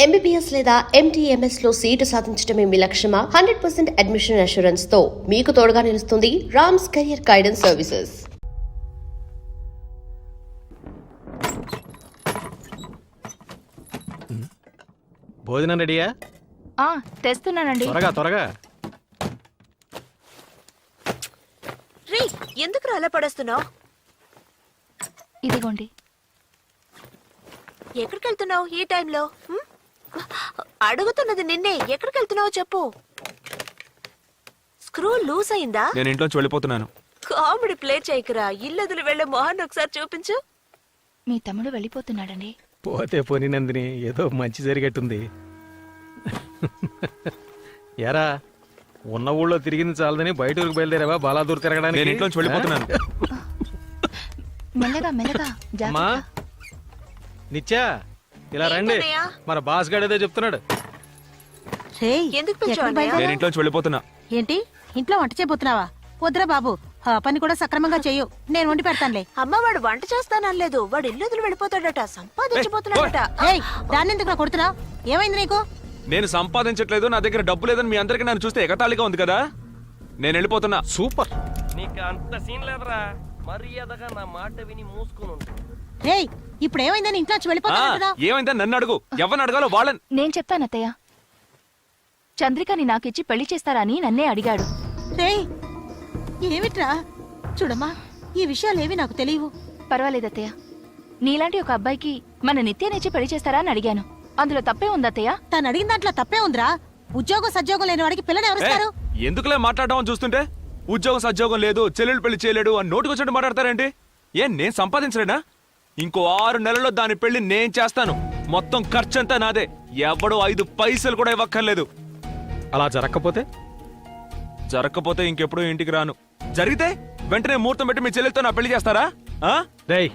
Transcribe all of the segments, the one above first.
MBBS లేదా MTMS లో seat సాధించడమే మీ లక్ష్యమా? 100% అడ్మిషన్ అష్యూరెన్స్ తో మీకు తోడుగా నిలుస్తుంది రామ్స్ కెరియర్ గైడెన్స్ సర్వీసెస్. భోజనం రెడీయా? తెస్తున్నానండి. త్వరగా రే, ఎందుకు అలా పడేస్తున్నావు? ఇదిగోండి. ఎక్కడికి వెళ్తున్నావు ఈ టైంలో? అడుగుతున్నది నిన్నే. ఎక్కడికి వెళ్తున్నావు చెప్పు. స్క్రూ లూజ్ అయిందా? నేను ఇంట్లోంచి వెళ్ళిపోతున్నాను. Comedy play చేయకురా. ఇల్లదులు వెళ్ళే మొహాన్ని ఒకసారి చూపించు. మీ తమ్ముడు వెళ్ళిపోతున్నాడండి. పోతే పోని నందిని, ఏదో మంచి జరిగేట్టుంది. ఎరా, ఉన్న ఊళ్ళో తిరిగింది చాలదని బయట ఊరికి బయలుదేరావా బాలాదూర్ తిరగడానికి? నేను ఇంట్లోంచి వెళ్ళిపోతున్నాను. మెల్లగా అమ్మా నిత్యా, ఇలా రండి. ఏంటన్నయ్య? మన బాస్ గారు ఏదో చెప్తున్నాడు. ఎందుకు పిలిచావు అన్నయ్య? నేను ఇంట్లోంచి వెళ్ళిపోతున్నా. ఏంటి, ఇంట్లో వంట చేయబోతున్నావా? వద్దురా బాబు, ఆ పని కూడా సక్రమంగా చెయ్యు, నేను వండి పెడతానులే. అమ్మ, వాడు వంట చేస్తానలేదు. వాడు ఇల్లదులు వెళ్ళిపోతాడట, సంపాదించిపోతున్నాడట. ఏయ్, దాన్ని ఎందుకు కొడుతున్నా? ఏమైంది నీకు? నేను సంపాదించట్లేదు, నా దగ్గర డబ్బు లేదని మీ అందరికీ నన్ను చూస్తే ఎగతాళిగా ఉంది కదా. నేను వెళ్ళిపోతున్నా. సూపర్. నీకు అంత సీన్ లేదురా. మర్యాదగా నా మాట విని మూసుకుని ఉండు. రేయ్, ఇప్పుడు ఏమైందని ఇంట్లోంచి వెళ్ళిపోతాను. ఏమైందని నన్ను అడుగు. ఎవరిని అడగాలో వాళ్ళని. నేను చెప్పాను అత్తయ్య. చంద్రికని నాకిచ్చి పెళ్లి చేస్తారా అని నన్నే అడిగాడు. రేయ్, ఏమిట్రా? చూడమ్మా, ఈ విషయాలేవి నాకు తెలియవు. పర్వాలేదు అత్తయ్య. నీలాంటి ఒక అబ్బాయికి మన నిత్యనిచ్చి పెళ్లి చేస్తారా అని అడిగాను. అందులో తప్పే ఉంది అత్తయ్య. తను అడిగిన దాంట్లో తప్పే ఉందిరా. ఉద్యోగం సద్యోగం లేని వాడికి పిల్లని ఎవరిస్తారు? ఎందుకులే మాట్లాడడం అని చూస్తుంటే ఉద్యోగం సద్యోగం లేదు, చెల్లెలు పెళ్లి చేయలేడు అని నోటుకొచ్చినట్టు మాట్లాడతారేంటి? నేను సంపాదించలేనా? ఇంకో 6 నెలల్లో దాని పెళ్లి నేను చేస్తాను. మొత్తం ఖర్చంతా నాదే. ఎవడో 5 పైసలు కూడా ఇవ్వక్కర్లేదు. అలా జరగకపోతే ఇంకెప్పుడు ఇంటికి రాను. జరిగితే వెంటనే ముహూర్తం పెట్టి మీ చెల్లెలతో నా పెళ్లి చేస్తారా? రేయ్,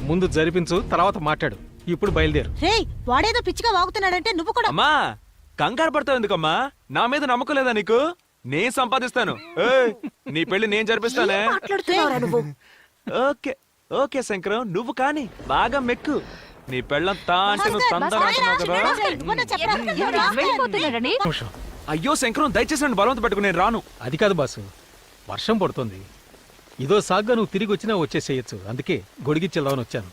ముందు జరిపించు, తర్వాత మాట్లాడు. ఇప్పుడు బయలుదేరు. రేయ్, వాడేదో పిచ్చిగా వాగుతున్నాడంటే నువ్వు కూడా. అమ్మా, కంగారు పడతావు ఎందుకమ్మా? నా మీద నమ్మకం లేదా నీకు? నేను సంపాదిస్తాను. ఏయ్, నీ పెళ్లి నేను జరిపిస్తానే. మాట్లాడుతున్నావురా నువ్వు? ఓకే ఓకే శంకరం, నువ్వు కాని బాగా మెక్కు. నీ పెళ్ళం తా అంటే నువ్వు తందనంటున్నావు కదా. వెళ్ళిపోతున్నాడండి. అయ్యో శంకరం, దయచేసి నన్ను బలవంత పెట్టుకుని నేను రాను. అది కాదు బాసు, వర్షం పడుతుంది. ఇదో సాగ్గా నువ్వు తిరిగి వచ్చినా వచ్చేసేయచ్చు. అందుకే గొడిగిచ్చేద్దామని వచ్చాను.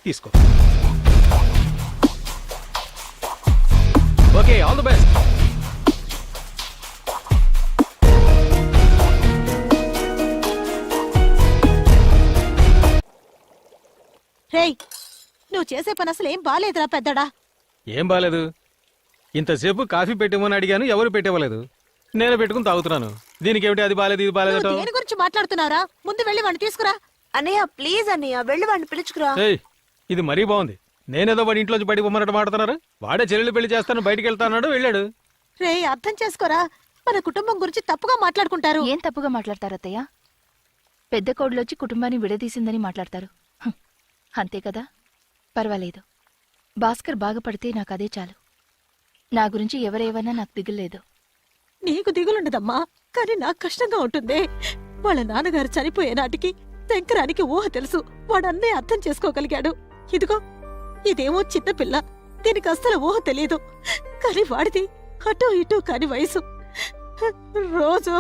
తీసుకో. Okay, all the best. రేయ్, నువ్వు చేసే పని అసలు ఏం బాలేదురా పెద్దడా. ఏం బాలేదు. ఇంతసేపు కాఫీ పెట్టిమని అడిగాను, ఎవరు పెట్టివ్వలేదు. నేను పెట్టుకుని తాగుతున్నాను. దీనికి ఏమిటి అది బాలేదు ఇది బాలేదట? నువ్వు దేని గురించి మాట్లాడుతున్నారా? ముందు వెళ్ళి వాడిని తీసుకురా. అన్నయ్య ప్లీజ్ అన్నయ్య, వెళ్ళి వాడిని పిలుచుకురా. ఏయ్, ఇది మరీ బాగుంది. నేనేదో వాడి ఇంట్లోంచి బయటకు పొమ్మన్నట్టు మాడుతున్నారు. వాడే చెల్లెలు పెళ్లి చేస్తాను బయటికి వెళ్తాన్నాడు, వెళ్ళాడు. రేయ్, అర్థం చేసుకోరా. మన కుటుంబం గురించి తప్పుగా మాట్లాడుకుంటారు. ఏం తప్పుగా మాట్లాడతారు అత్తయ్య? పెద్ద కోడలొచ్చి కుటుంబాన్ని విడదీసిందని మాట్లాడతారు. అంతే కదా. పర్వాలేదు. భాస్కర్ బాగుపడితే నాకు అదే చాలు. నా గురించి ఎవరేవన్నా నాకు దిగులేదు. నీకు దిగులుండదమ్మా, కానీ నాకు కష్టంగా ఉంటుంది. వాళ్ళ నాన్నగారు చనిపోయే నాటికి శంకరానికి ఊహ తెలుసు. వాడన్నే అర్థం చేసుకోగలిగాడు. ఇదిగో, ఇదేమో చిన్న పిల్ల, దీనికి అస్సలు ఊహ తెలియదు. కానీ వాడిది అటూ ఇటూ కాని వయసు. రోజు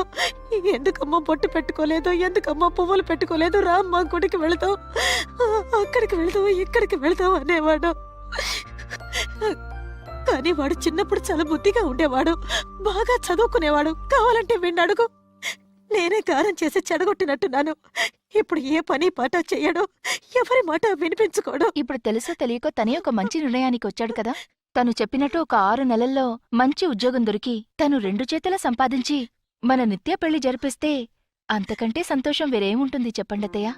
ఎందుకమ్మా బొట్టు పెట్టుకోలేదు, ఎందుకమ్మా పువ్వులు పెట్టుకోలేదు, రామ్మా గుడికి వెళతావు, అక్కడికి వెళతావు, ఇక్కడికి వెళతావు అనేవాడు. కానీ వాడు చిన్నప్పుడు చాలా బుద్ధిగా ఉండేవాడు, బాగా చదువుకునేవాడు. కావాలంటే వీణ్ణి అడుగు. నేనే కారం చేసి చెడగొట్టినట్టున్నాను. ఇప్పుడు ఏ పని పాట చెయ్యడు, ఎవరి మాట వినిపించుకోడు. ఇప్పుడు తెలుసో తెలియకో తనే ఒక మంచి నిర్ణయానికి వచ్చాడు కదా. తను చెప్పినట్టు ఒక 6 నెలల్లో మంచి ఉద్యోగం దొరికి తను 2 చేతుల సంపాదించి మన నిత్య పెళ్లి జరిపిస్తే అంతకంటే సంతోషం వేరేముంటుంది చెప్పండతయ్య.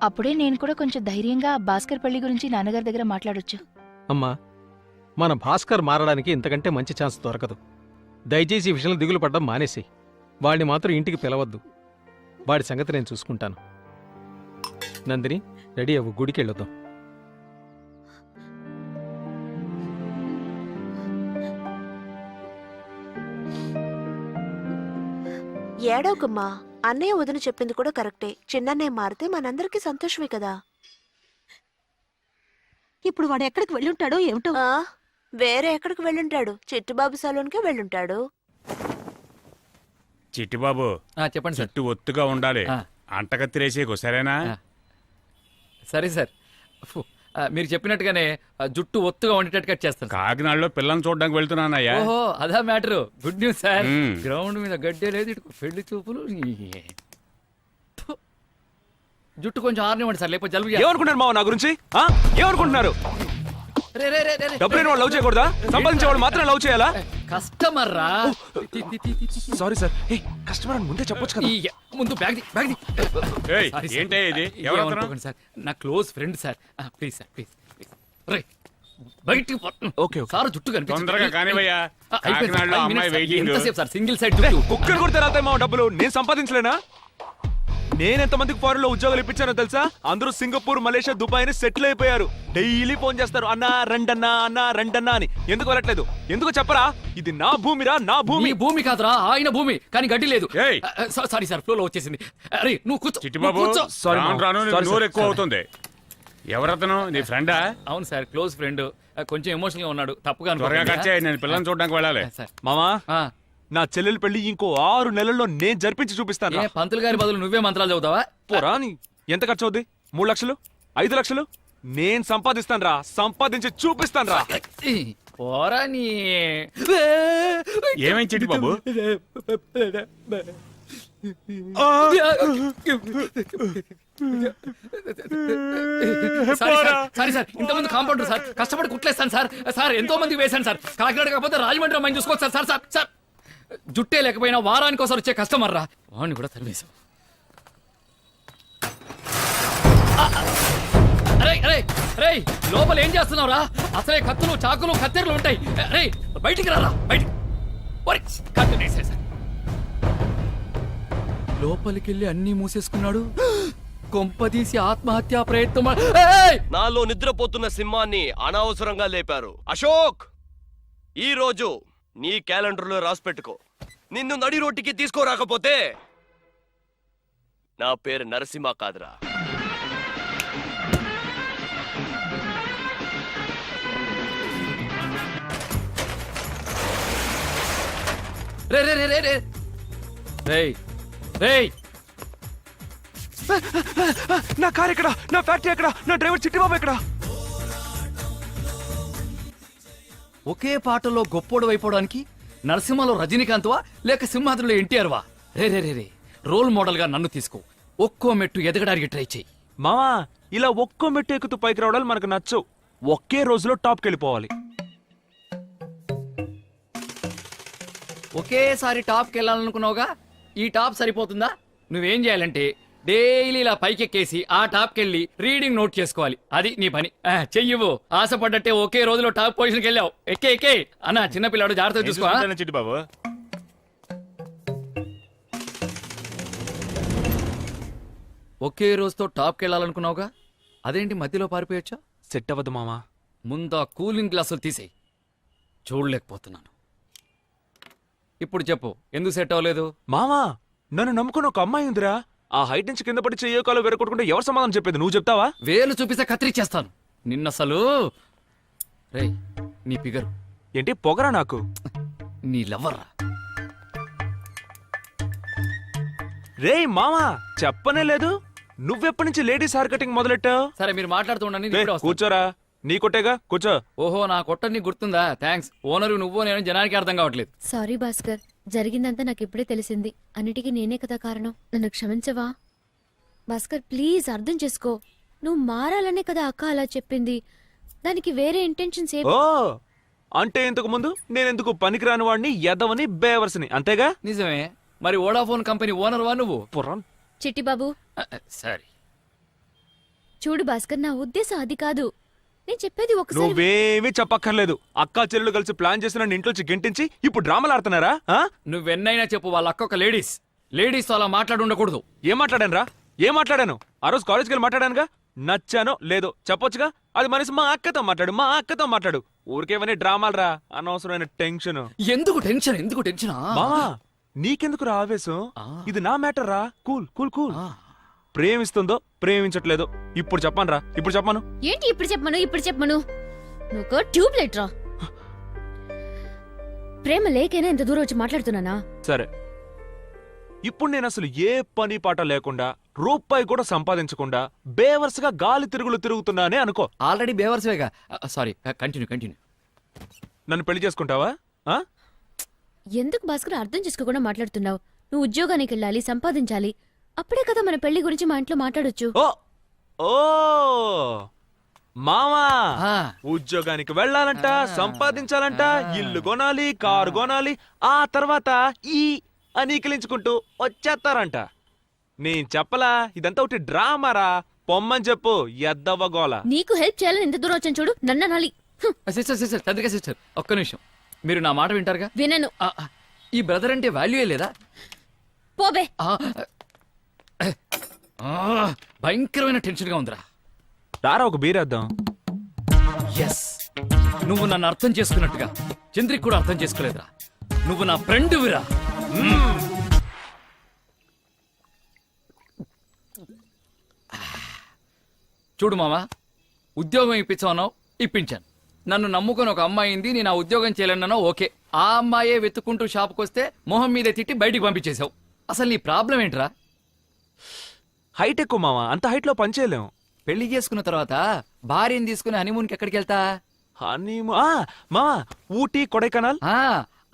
అప్పుడే నేను కూడా కొంచెం ధైర్యంగా భాస్కర్ పెళ్లి గురించి నాన్నగారి దగ్గర మాట్లాడొచ్చు. అమ్మా, మన భాస్కర్ మారడానికి ఇంతకంటే మంచి ఛాన్స్ దొరకదు. దయచేసి ఈ విషయంలో దిగులు పడ్డం మానేసి వాడిని మాత్రం ఇంటికి పిలవద్దు. వాడి సంగతి నేను చూసుకుంటాను. నందిని, రెడీ అవ్వు, గుడికి వెళ్ళొద్దాం. ఏడవకమ్మా, అన్నయ్య వదిన చెప్పింది కూడా కరెక్టే. చిన్నన్నయ్య మారితే మనందరికీ సంతోషమే కదా. ఇప్పుడు వాడు ఎక్కడికి వెళ్ళుంటాడో ఏమిటో. వేరే ఎక్కడికి వెళ్ళుంటాడు, చిట్టుబాబు సలూన్కే వెళ్ళుంటాడు. చిట్టిబాబు చెప్పండి సార్. జుట్టు ఒత్తుగా ఉండాలి. ఆ. అంటకత్తిరేసేకు సరేనా? ఆ. సరే సార్. ఫు, మీరు చెప్పినట్టుగానే జుట్టు ఒత్తుగా ఉండేటట్టు కట్ చేస్తాను. కాకినాడలో పిల్లని చూడడానికి వెళ్తున్నానయ్యా. ఓహో అదా మ్యాటరు. Good news sir. మ్మ్. గ్రౌండ్ మీద గడ్డే లేదు, ఇటు పెళ్లి చూపులు. ఫు. జుట్టు కొంచెం ఆరనివ్వండి సార్, లేకపోతే జలుబు చేస్తుంది. ఏమనుకుంటున్నారు మావ నా గురించి? ఆ? ఏమనుకుంటున్నారు? రే, రే, రే, రే, రే. డబ్బు లేని వాళ్ళు లవ్ చేయకూడదా? సంపాదించే వాళ్ళు మాత్రం లవ్ చేయాలా? కస్టమర్ రా. Sorry sir. కస్టమర్ అని ముందే చెప్పొచ్చు కదా. ముందు బ్యాగ్ ది, బ్యాగ్ ది. ఏయ్, సారీ సార్. ఏంటే ఇది? ఎవరు అతను? ఏమనుకోకండి సార్, నా close friend sir. Please sir, please. రే బయటికి పో. Okay, okay. సార్ జుట్టు కనిపించదు. తొందరగా కానివయ్యా. అయిపోయింది సార్, కాకినాడలో 5 అమ్మాయి minutes సార్. వెయిటింగ్. ఎంతసేపు సార్ సింగిల్ సైడ్ జుట్టు? కుక్కర్ కొడితే రాతాయి మావ డబ్బులు. నేను సంపాదించలేనా? నేను ఎంతమందికి ఫారెన్ లో ఉద్యోగాలు ఇప్పించానో తెలుసా? అందరూ సింగపూర్, మలేషియా, దుబాయ్ అని సెటిల్ అయిపోయారు. డైలీ ఫోన్ చేస్తారు, అన్నా రండన్నా, అన్నా రండన్నా అని. ఎందుకు వెళ్ళట్లేదు? ఎందుకు చెప్పరా? ఇది నా భూమిరా, నా మీ భూమి. భూమి కాదురా, ఆయన భూమి. కానీ గడ్డి లేదు. ఏయ్. సారీ సార్, ఫ్లో లో వచ్చేసింది. అరే నువ్వు కూర్చో. చిట్టిబాబు నువ్వు కూర్చో. Sorry, రాను మామ. రాను Sorry, నోరు sir. ఎక్కువ Sorry. అవుతుంది. ఎవరతను? నీ ఫ్రెండా? అవును సార్, క్లోజ్ ఫ్రెండ్. కొంచెం ఎమోషనల్ గా ఉన్నాడు. తప్పుగా త్వరగా అనుకోకండి. కట్ చేయి, నేను పిల్లని చూడడానికి వెళ్ళాలి. సార్. మామా, ఆ, నా చెల్లెలు పెళ్లి ఇంకో 6 నెలల్లో నేను జరిపించి చూపిస్తాను. ఏ పంతులు గారి బదులు నువ్వే మంత్రాలు చదువుతావా? పోరా నీ. ఎంత ఖర్చు అవుద్ది? 3 లక్షలు? 5 లక్షలు? నేను సంపాదిస్తాను రా, సంపాదించి చూపిస్తాను రా. పోరా నీ. ఏమైంది చిట్టిబాబు? సారీ సార్, ఇంతమంది కాంపౌండర్ సార్, కష్టపడి కుట్లేస్తాను సార్. సార్ ఎంతో మందికి వేశాను సార్. కాకినాడ కాకపోతే రాజమండ్రి అమ్మాయిని చూసుకోవచ్చు సార్. సార్ సార్ సార్, జుట్టే లేకపోయినా వారానికి ఒకసారి వచ్చే కస్టమర్ రా. వాడిని కూడా తరివేశాం. అరే అరే అరే, లోపల ఏం చేస్తున్నావు రా? అసలే కత్తులు, చాకులు, కత్తెరలు ఉంటాయి. అరే బయటికి రారా, బయటికి. కత్తి సార్. లోపలికెళ్ళి అన్నీ మూసేసుకున్నాడు. కొంపదీసి ఆత్మహత్యా ప్రయత్నం. నాలో నిద్రపోతున్న సింహాన్ని అనవసరంగా లేపారు. అశోక్, ఈ రోజు నీ క్యాలెండర్లో రాసిపెట్టుకో. నిన్ను నడి రోడ్డుకి తీసుకోరాకపోతే నా పేరు నరసింహ కాదురా. రే రే రే రే రే రేయ్ రేయ్, నా కార్ ఎక్కడ? నా ఫ్యాక్టరీ ఎక్కడ? నా డ్రైవర్ చిట్టిబాబు ఎక్కడ? ఒకే పాటలో గొప్పోడు అయిపోవడానికి నరసింహలో రజనీకాంత్వా లేక సింహాద్రిలో ఎన్టీఆర్ వా? రే రే రే రే, రోల్ మోడల్ గా నన్ను తీసుకో. ఒక్కో మెట్టు ఎదగడానికి ట్రై చేయి. మామా, ఇలా ఒక్కో మెట్టు ఎక్కుతూ పైకి రావడాలు మనకు నచ్చవు. ఒకే రోజులో టాప్కి వెళ్ళిపోవాలి. ఒకేసారి టాప్కి వెళ్ళాలనుకున్నావుగా, ఈ టాప్ సరిపోతుందా? నువ్వేం చేయాలంటే డైలీ ఇలా పైకెక్కేసి ఆ టాప్కి వెళ్ళి రీడింగ్ నోట్ చేసుకోవాలి. అది నీ పని. చెయ్యవు. ఆశపడ్డట్టే ఒకే రోజులో టాప్ పొజిషన్కి వెళ్ళావు. ఎక్కే ఎక్కే అన్న, చిన్నపిల్లాడు జాగ్రత్తగా చూసుకో. చిట్టిబాబు ఒకే రోజుతో టాప్కి వెళ్ళాలనుకున్నావుగా, అదేంటి మధ్యలో పారిపోయొచ్చా? సెట్ అవ్వదు మామా. ముందు ఆ కూలింగ్ గ్లాసులు తీసేయి. చూడలేకపోతున్నాను. ఇప్పుడు చెప్పు, ఎందుకు సెట్ అవ్వలేదు? మామా, నన్ను నమ్ముకుని ఒక అమ్మాయి ఉందిరా. ఆ హైట్ నుంచి కింద పడి చెయ్యో కాలు వెరకొట్టుకుంటే ఎవరు సమాధానం చెప్పేది? నువ్వు చెప్తావా? వేలు చూపిస్తే కత్తిరిచ్చేస్తాను నిన్నసలు. రేయ్, నీ ఫిగరు ఏంటి పొగరా నాకు? నీ లవ్వర్రా. రేయ్ మామా, చెప్పనే లేదు. నువ్వెప్పటి నుంచి లేడీస్ హెయిర్ కటింగ్ మొదలెట్టావు? సరే మీరు మాట్లాడుతుండండి, నేను రేయ్, ఇప్పుడే వస్తాను. కూర్చోరా. నీ కొట్టేగా, కూర్చో. ఓహో, నా కొట్ట నీకు గుర్తుందా? థ్యాంక్స్. ఓనరు నువ్వు నేను జనానికి అర్థం కావట్లేదు. సారీ భాస్కర్, జరిగిందంతా నాకు ఇప్పుడే తెలిసింది. అన్నిటికీ నేనే కదా కారణం. నన్ను క్షమించవా భాస్కర్? ప్లీజ్ అర్థం చేసుకో. నువ్వు మారాలనే కదా అక్క అలా చెప్పింది. దానికి వేరే ఇంటెన్షన్స్ ఏ. ఓ, అంటే ఇంతకు ముందు నేనెందుకు పనికిరాని వాడిని, ఎదవని, బేవర్స్ని, అంతేగా? నిజమే. మరి వోడాఫోన్ కంపెనీ ఓనర్ వా నువ్వు? పురం. చిట్టి బాబు, సరే చూడు భాస్కర్, నా ఉద్దేశం అది కాదు. నేను చెప్పేది ఒకసారి. నువ్వేమీ చెప్పక్కర్లేదు. అక్కా చెల్లెలు కలిసి ప్లాన్ చేసి నన్ను ఇంట్లోంచి గెంటించి ఇప్పుడు డ్రామాలు ఆడుతున్నారా? నువ్వెన్నైనా చెప్పు, వాళ్ళ అక్క ఒక లేడీస్. లేడీస్ తో అలా మాట్లాడి ఉండకూడదు. ఏం మాట్లాడాను రా? ఏం మాట్లాడాను? ఆ రోజు కాలేజ్కి వెళ్ళి మాట్లాడానుగా. నచ్చానో లేదో చెప్పొచ్చుగా. అది మనిషి మా అక్కతో మాట్లాడు, మా అక్కతో మాట్లాడు. ఊరికేమని డ్రామాలు రా, అనవసరమైన టెన్షన్. ఎందుకు టెన్షన్? ఎందుకు టెన్షన్? మామా, నీకెందుకు రా ఆవేశం? ఇది నా మ్యాటర్ రా. Cool cool cool. ప్రేమిస్తుందో ప్రేమించట్లేదో ఇప్పుడు చెప్పను రా. ఇప్పుడు చెప్పను. ఏంటి ఇప్పుడు చెప్పమను? ఇప్పుడు చెప్పమను. నువ్వు ట్యూబ్ లైట్ రా. ప్రేమ లేకైనా ఇంత దూరం వచ్చి మాట్లాడుతున్నానా? సరే, ఇప్పుడు నేను అసలు ఏ పని పాట లేకుండా రూపాయి కూడా సంపాదించకుండా బేవర్స్గా గాలి తిరుగుతున్నానే అనుకో. ఆల్రెడీ బేవర్స్వేగా. Sorry, continue. నన్ను పెళ్లి చేసుకుంటావా? ఆ? ఎందుకు భాస్కర్ అర్థం చేసుకోకుండా మాట్లాడుతున్నావు? నువ్వు ఉద్యోగానికి వెళ్ళాలి, సంపాదించాలి. అప్పుడే కదా మన పెళ్లి గురించి మా ఇంట్లో మాట్లాడొచ్చు. ఓ ఓ మామా, ఆ, ఉద్యోగానికి వెళ్ళాలంట, సంపాదించాలంట, ఇల్లు కొనాలి, కారు కొనాలి, ఆ తర్వాత ఈ అనీకిలించుకుంటూ వచ్చేస్తారంట. నేను చెప్పలా, ఇదంతా ఒకటి డ్రామారా. పొమ్మని చెప్పు, ఎద్దవ్వ గోల. నీకు హెల్ప్ చేయాలని ఇంత దూరం వచ్చాను చూడు, నన్న నాలి. సిస్టర్ చంద్రిక సిస్టర్, ఒక్క నిమిషం. మీరు నా మాట వింటారుగా? వినను. ఈ బ్రదర్ అంటే వాల్యూయే లేదా? పోబే. భయంకరమైన టెన్షన్గా ఉందిరా. రారా ఒక బీరేద్దాం. ఎస్, నువ్వు నన్ను అర్థం చేసుకున్నట్టుగా చంద్రిక్ కూడా అర్థం చేసుకోలేదురా. నువ్వు నా ఫ్రెండ్ విరా. చూడు మామా, ఉద్యోగం ఇప్పించావు, ఇప్పించాను. నన్ను నమ్ముకొని ఒక అమ్మాయి అయింది, నేను ఆ ఉద్యోగం చేయలేనన్నా ఓకే. ఆ అమ్మాయే వెతుక్కుంటూ షాప్కి వస్తే మొహం మీదే తిట్టి బయటికి పంపించేశావు. అసలు నీ ప్రాబ్లం ఏంట్రా? హైట్ ఎక్కువ మామా, అంత హైట్ లో పని చేయలేం. పెళ్లి చేసుకున్న తర్వాత భార్యని తీసుకుని హనీమూన్కి ఎక్కడికి వెళ్తా? మామా, ఊటీ కొడైకెనాల్.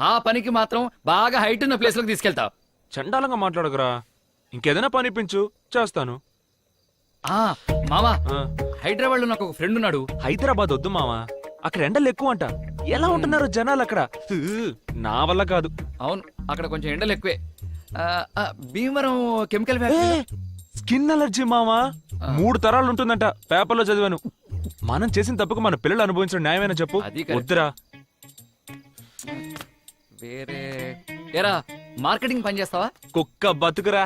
ఆ పనికి మాత్రం బాగా హైట్ ఉన్న ప్లేస్ లోకి తీసుకెళ్తావు. చండాలంగా మాట్లాడకురా. ఇంకేదైనా పని ఇప్పించు, చేస్తాను. మామా, ఆ, హైదరాబాద్ లో నాకు ఒక ఫ్రెండ్ ఉన్నాడు. హైదరాబాద్ వద్దు మామా, అక్కడ ఎండలు ఎక్కువ అంట. ఎలా ఉంటున్నారు జనాలు అక్కడ? నా వల్ల కాదు. అవును, అక్కడ కొంచెం ఎండలు ఎక్కువే. Bhimavaram chemical factory. Skin allergy మామా, 3 తరాలు ఉంటుందంట, పేపర్లో చదివాను. మనం చేసిన తప్పుకు మన పిల్లలు అనుభవించడం న్యాయమైనా చెప్పు? అది కరెక్ట్. వద్దురా. వేరే ఏరా, మార్కెటింగ్ పని చేస్తావా? కుక్క బతుకురా.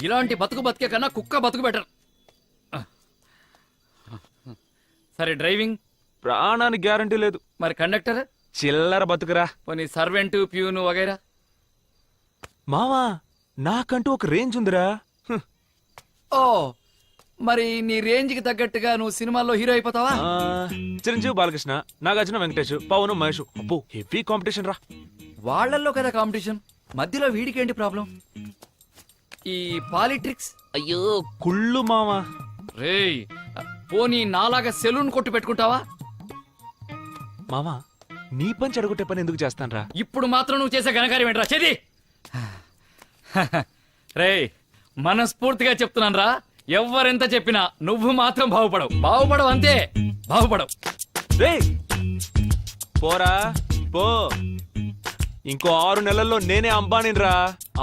ఇలాంటి బతుకే కన్నా కుక్క బతుకు బెటర్. సరే, డ్రైవింగ్? ప్రాణానికి గ్యారంటీ లేదు. మరి కండక్టర్? చిల్లర బతుకురా. పోనీ సర్వెంట్, ప్యూను వగైరా? మావా, నాకంటూ ఒక రేంజ్ ఉందిరా. ఓ, మరి నీ రేంజ్ కి తగ్గట్టుగా నువ్వు సినిమాల్లో హీరో అయిపోతావా? చిరంజీవి, బాలకృష్ణ, నాగార్జున, వెంకటేష్, పవన్, మహేష్. అబ్బో, హెవీ కాంపిటీషన్ రా. వాళ్లల్లో కదా కాంపిటీషన్, మధ్యలో వీడికేంటి ప్రాబ్లం? ఈ పాలిట్రిక్స్? అయ్యో కుళ్ళు మావా. రేయ్, పోనీ నాలాగా సెలూన్ కొట్టు పెట్టుకుంటావా? మావా, నీ పని చెడగొట్టే పని ఎందుకు చేస్తానరా? ఇప్పుడు మాత్రం నువ్వు చేసే ఘనకార్యం ఏంట్రా? చేది రేయ్, మనస్ఫూర్తిగా చెప్తున్నాను రా, ఎవ్వరెంత చెప్పినా నువ్వు మాత్రం బాగుపడవు అంతే, బాగుపడవు. రేయ్, పోరా పో. ఇంకో 6 నెలల్లో నేనే అంబానీని రా.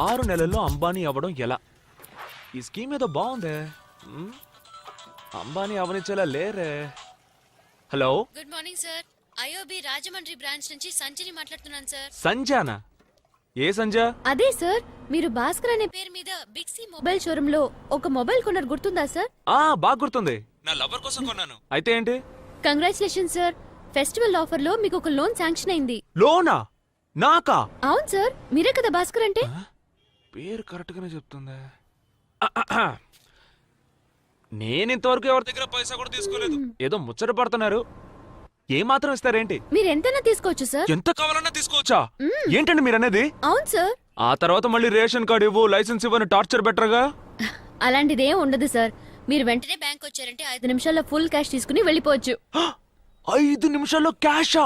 6 నెలల్లో అంబానీ అవ్వడం ఎలా? ఈ స్కీమ్ ఏదో బాగుందే. అంబానీ అవనిచ్చేలా లేరే. Hello, good morning sir. IOB Rajahmundry branch నుంచి సంజయ్ మాట్లాడుతున్నాను సార్. సంజానా? ఏ సంజా? అదే సార్, మీరు భాస్కర్ అనే పేరు మీద బిగ్ సి మొబైల్ షోరూమ్ లో ఒక మొబైల్ కొన్నారు, గుర్తుందా సార్? బాగా గుర్తుంది. నా లవర్ కోసం కొన్నాను. అయితే ఏంటి? కంగ్రాచులేషన్ సార్, ఫెస్టివల్ ఆఫర్ లో మీకు ఒక లోన్ శాంక్షన్ అయింది. లోనా? నాకా? అవును సార్, మీరే కదా భాస్కర్ అంటే. పేరు కరెక్ట్ గానే చెప్తుందా? నేను ఇంతవరకు ఎవరి దగ్గర పైసా కూడా తీసుకోలేదు. ఏదో ముచ్చట పడుతున్నారు. ఏ మాత్రం ఇస్తారేంటి? మీరు ఎంతైనా తీసుకోవచ్చు సార్. ఎంత కావాలన్నా తీసుకోవచ్చా? ఏంటండి మీరు అనేది? అవును సార్. ఆ తర్వాత మళ్ళీ రేషన్ కార్డు ఇవ్వు, లైసెన్స్ ఇవ్వని టార్చర్ బెటర్గా. అలాంటిదేం ఉండదు సార్. మీరు వెంటనే బ్యాంక్ వచ్చారంటే 5 నిమిషాల్లో ఫుల్ క్యాష్ తీసుకుని వెళ్ళిపోవచ్చు. 5 నిమిషాల్లో క్యాషా?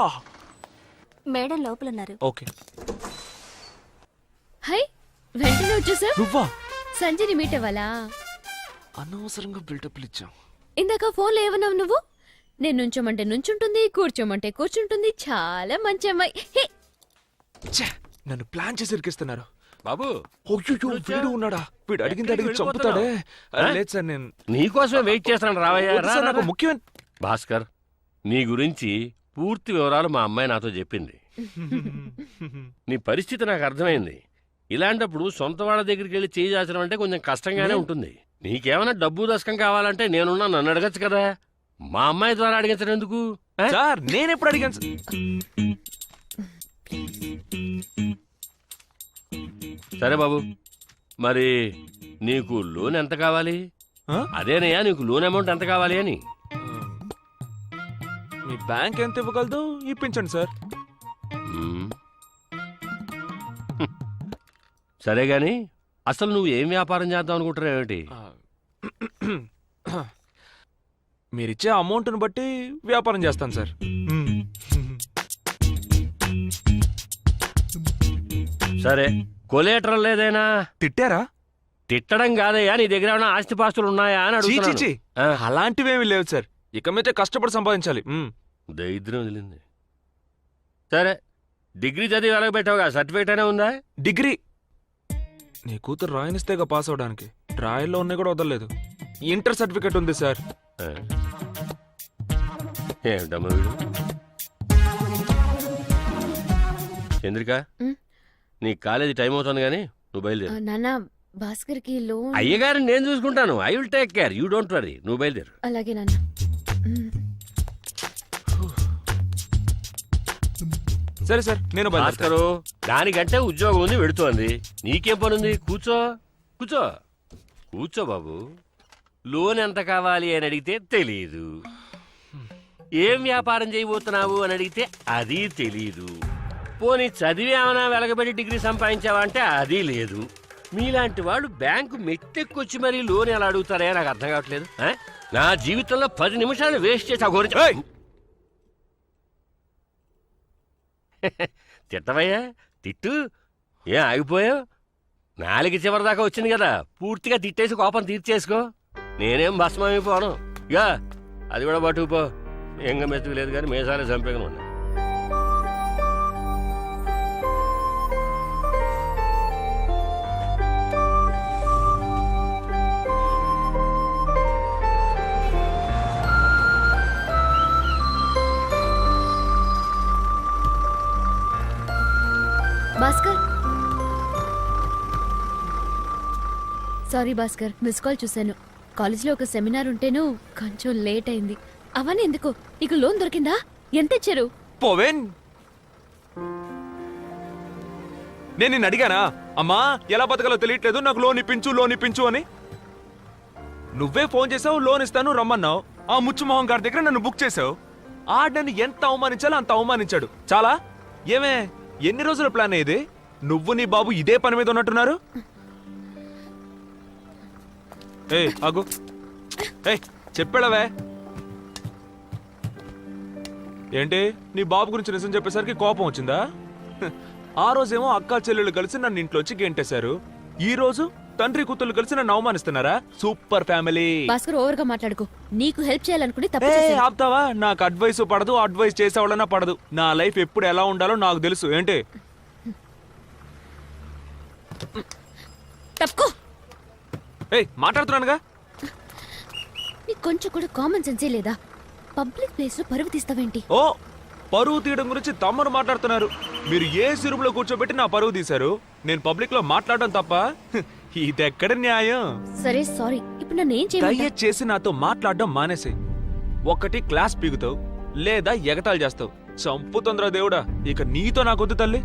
మేడం లోపలున్నారు. ఓకే. హై, వెంటనే వచ్చేసారు. నువ్వా? సంజయ్ని మీట్ అవ్వాలా? అనవసరంగా బిల్డప్లు ఇచ్చాం. ఇందాక ఫోన్లో ఏమన్నావు నువ్వు? నేను నుంచోమంటే నుంచుంటుంది, కూర్చోమంటే కూర్చుంటుంది. చాలా మంచి అమ్మాయి. హే, ఛే, నన్ను ప్లాన్ చేసి ఇరికిస్తున్నారు. బాబు, వీడు ఉన్నాడా? వీడు అడిగి చంపుతాడే. లేదు సార్, నేను నీకోసమే వెయిట్ చేస్తాను. రావయ్యా. వద్దు సార్, నాకు ముఖ్యమైన. భాస్కర్, నీ గురించి పూర్తి వివరాలు మా అమ్మాయి నాతో చెప్పింది. నీ పరిస్థితి నాకు అర్థమైంది. ఇలాంటప్పుడు సొంత వాళ్ళ దగ్గరికి వెళ్ళి చేయి చాచడం అంటే కొంచెం కష్టంగానే ఉంటుంది. నీకేమైనా డబ్బు దశకం కావాలంటే నేనున్నా, నన్ను అడగచ్చు కదా. మా అమ్మాయి ద్వారా అడిగించడం ఎందుకు? సార్, నేను ఎప్పుడు అడిగాను? సరే బాబు, మరి నీకు లోన్ ఎంత కావాలి? అదేనయ్యా, నీకు లోన్ అమౌంట్ ఎంత కావాలి అని. మీ బ్యాంక్ ఎంత ఇవ్వగలదు? ఇప్పించండి సార్. సరే గాని అసలు నువ్వు ఏం వ్యాపారం చేద్దాం అనుకుంటున్నావు ఏమిటి? మీరిచ్చే అమౌంట్ని బట్టి వ్యాపారం చేస్తాను సార్. సరే కొలేటరల్ లేదైనా? తిట్టారా? తిట్టడం కాదయ్యా, నీ దగ్గర ఏమైనా ఆస్తిపాస్తులు ఉన్నాయా అని చీ, చీ, అడుగుతున్నాను. చీ. ఆ, అలాంటివేమీ లేవు సార్. ఇక మీదే కష్టపడి సంపాదించాలి. దరిద్రం వదిలింది. సరే డిగ్రీ చదివి వెలగబెట్టావుగా, సర్టిఫికేట్ అయినా ఉందా? డిగ్రీ నీ కూతురు రాయనిస్తేగా పాస్ అవడానికి. రాయల్లో ఉన్నాయి కూడా వదలలేదు. ఇంటర్ సర్టిఫికేట్ ఉంది సార్. ఆ. ఏమిటమ్మా వీడు? చంద్రిక, ఉమ్. నీ కాలేజీ టైం అవుతుంది కానీ నువ్వు బయలుదేరు. నాన్న భాస్కర్కి లోన్. అయ్యగారిని నేను చూసుకుంటాను. I will take care, you don't worry. నువ్వు బయలుదేరు. అలాగే నాన్న. సరే సార్, నేను బయలుదేరుతా. భాస్కరు, దానికంటే ఉద్యోగం ఉంది, వెడుతోంది. నీకేం పనుంది? కూర్చో కూర్చో కూర్చో బాబు. లోన్ ఎంత కావాలి అని అడిగితే తెలీదు. ఏం వ్యాపారం చేయబోతున్నావు అని అడిగితే అది తెలీదు. పోనీ చదివి ఏమైనా వెలగబెట్టి డిగ్రీ సంపాదించావా అంటే అది లేదు. మీలాంటి వాళ్ళు బ్యాంకు మెట్టెక్కొచ్చి మరీ లోన్ ఎలా అడుగుతారే నాకు అర్థం కావట్లేదు. నా జీవితంలో 10 నిమిషాలు వేస్ట్ చేసి ఆ గురించి తిట్టవయ్యా, తిట్టు. ఏం ఆగిపోయావు? 4 చివరి దాకా వచ్చింది కదా, పూర్తిగా తిట్టేసి కోపం తీర్చేసుకో. నేనేం భస్మైపోను. ఇక అది కూడా పట్టుకుపో. ఎంగ మెతుకు లేదు కానీ మేసాలే చంపేగా ఉన్నాయి. Bhaskar, sorry Bhaskar, miss call చూశాను. కాలేజీలో ఒక సెమినార్ ఉంటేను కొంచెం లేట్ అయింది. అవన్నీ ఎందుకు, నీకు లోన్ దొరికిందా? ఎంత ఇచ్చారు? పోవేన్, నేను నిన్ను అడిగానా అమ్మా ఎలా బతకాలో తెలియట్లేదు, నాకు లోన్ ఇప్పించు అని? నువ్వే ఫోన్ చేసావు, లోన్ ఇస్తాను రమ్మన్నావు. ఆ ముచ్చుమోహన్ గారి దగ్గర నన్ను బుక్ చేసావు. నన్ను ఎంత అవమానించాలో అంత అవమానించాడు. చాలా. ఏమే, ఎన్ని రోజుల ప్లాన్ ఇది? నువ్వు నీ బాబు ఇదే పని మీద ఉన్నట్టున్నారు. ఆగు. చెప్పాడవే ఏంటి? నీ బాబు గురించి నిజం చెప్పేసరికి కోపం వచ్చిందా? ఆ రోజేమో అక్కా చెల్లెళ్ళు కలిసి నన్ను ఇంట్లోంచి గెంటేశారు. ఈ రోజు తండ్రి కూతుళ్ళు కలిసి నన్ను అవమానిస్తున్నారా? Super family. భాస్కర్, ఓవర్ గా మాట్లాడుకో. నీకు హెల్ప్ చేయాలనుకుని తప్పు ఏ చేశాను. ఆపుతావా? నాకు అడ్వైస్ పడదు, అడ్వైస్ చేసేవాళ్ళన్నా పడదు. నా లైఫ్ ఎప్పుడు ఎలా ఉండాలో నాకు తెలుసు. ఏంటి? తప్పుకో. మాట్లాడుతున్నానుగా. నీకు కొంచెం కూడా కామన్ సెన్సే లేదా? పబ్లిక్ ప్లేస్ లో పరువు తీస్తావేంటి? ఓ, పరువు తీయడం గురించి తమ్ముడు మాట్లాడుతున్నారు. మీరు ఏ సిరుపులో కూర్చోబెట్టి నా పరువు తీశారు. నేను పబ్లిక్ లో మాట్లాడడం తప్ప ఇదెక్కడ న్యాయం? సరే సారీ, ఇప్పుడు నన్ను ఏం చేయమంటావ్? దయచేసి నాతో మాట్లాడడం మానేసి. ఒకటి క్లాస్ పీగుతావు, లేదా ఎగతాళి చేస్తావు. చంపుతుందిరా దేవుడా. ఇక నీతో నాకొద్దు తల్లి.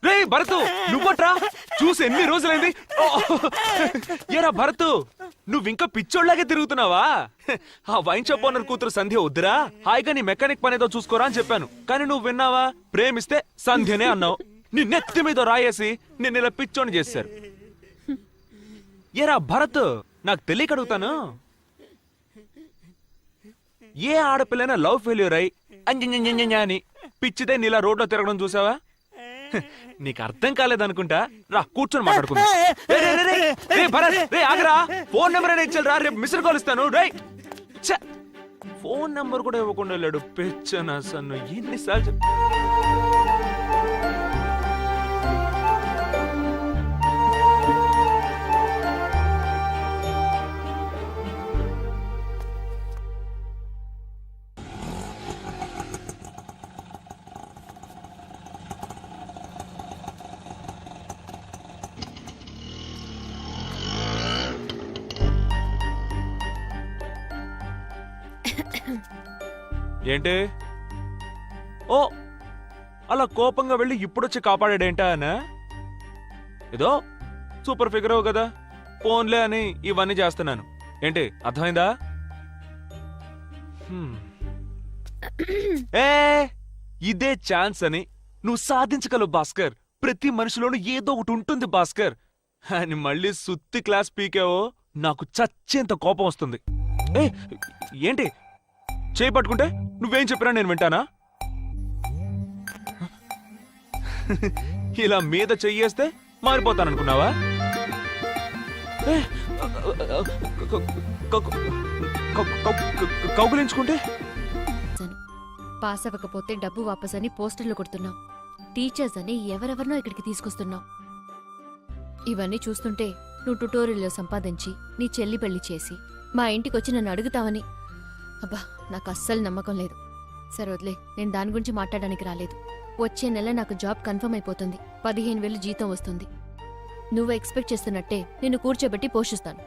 రే భరతు, నువ్వట్రా? చూసి ఎన్ని రోజులైంది? ఏరా భరతు, నువ్వింకా పిచ్చోళ్లాగే తిరుగుతున్నావా? ఆ వైన్ షాప్ ఓనర్ కూతురు సంధ్య వద్దురా, హాయిగా నీ మెకానిక్ పనేదో చూసుకోరా అని చెప్పాను. కానీ నువ్వు విన్నావా? ప్రేమిస్తే సంధ్యనే అన్నావు. నీ నెత్తి మీద రాయేసి నిన్ను ఇలా పిచ్చోని చేశారు. ఏరా భరత్, నాకు తెలియక అడుగుతాను, ఏ ఆడపిల్లైనా లవ్ ఫెయిల్యూర్ అయి అంజంజంజంజంజ అని పిచ్చిదే నీలా రోడ్లో తిరగడం చూసావా? నీకు అర్థం కాలేదనుకుంటా. రా కూర్చొని మాట్లాడుకుందాం. రే, రే, రే, రే, రే, భరత్, రే, ఆగరా. ఫోన్ నెంబర్ అయినా ఇచ్చాడు రా, రేపు మిస్డ్ కాల్ ఇస్తాను. రేయ్, ఛ, ఫోన్ నెంబర్ కూడా ఇవ్వకుండా వెళ్ళాడు. పెచ్చనా సన్ను, ఎన్నిసార్లు ఏంటి? ఓ, అలా కోపంగా వెళ్ళి ఇప్పుడొచ్చి కాపాడాడేంటా అనా? ఏదో సూపర్ ఫిగర్ కదా, ఫోన్లే అని ఇవన్నీ చేస్తున్నాను. ఏంటి అర్థమైందా? ఏ, ఇదే ఛాన్స్ అని నువ్వు సాధించగలవు భాస్కర్. ప్రతి మనిషిలోనూ ఏదో ఒకటి ఉంటుంది భాస్కర్ అని మళ్ళీ సుత్తి క్లాస్ పీకావో నాకు చచ్చేంత కోపం వస్తుంది. ఏ, ఏంటి చేయి పట్టుకుంటే నువ్వేం చెప్పినా నేను వింటానా? ఇలా మీద చెయ్యేస్తే మారిపోతాననుకున్నావా? కౌగులించుకుంటే పాస్ అవ్వకపోతే డబ్బు వాపస్ అని పోస్టర్లు కొడుతున్నావు. టీచర్స్ అని ఎవరెవరినో ఇక్కడికి తీసుకొస్తున్నావు. ఇవన్నీ చూస్తుంటే నువ్వు ట్యుటోరియల్లో సంపాదించి నీ చెల్లి పెళ్లి చేసి మా ఇంటికొచ్చి నన్ను అడుగుతావని అబ్బా నాకు అస్సలు నమ్మకం లేదు. సరే వదిలే, నేను దాని గురించి మాట్లాడడానికి రాలేదు. వచ్చే నెల నాకు జాబ్ కన్ఫర్మ్ అయిపోతుంది. 15,000 జీతం వస్తుంది. నువ్వు ఎక్స్పెక్ట్ చేస్తున్నట్టే నిన్ను కూర్చోబెట్టి పోషిస్తాను.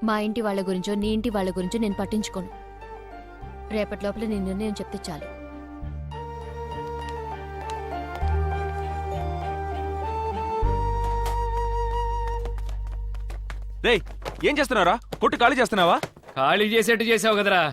మా ఇంటి వాళ్ళ గురించో నీ ఇంటి వాళ్ళ గురించో నేను పట్టించుకోను. రేపటి లోపల నీ నిర్ణయం చెప్తే చాలు. రేయ్, ఏం చేస్తున్నారా? కొట్టు ఖాళీ చేస్తున్నావా? ఖాళీ చేసేట్టు చేసావు కదరా.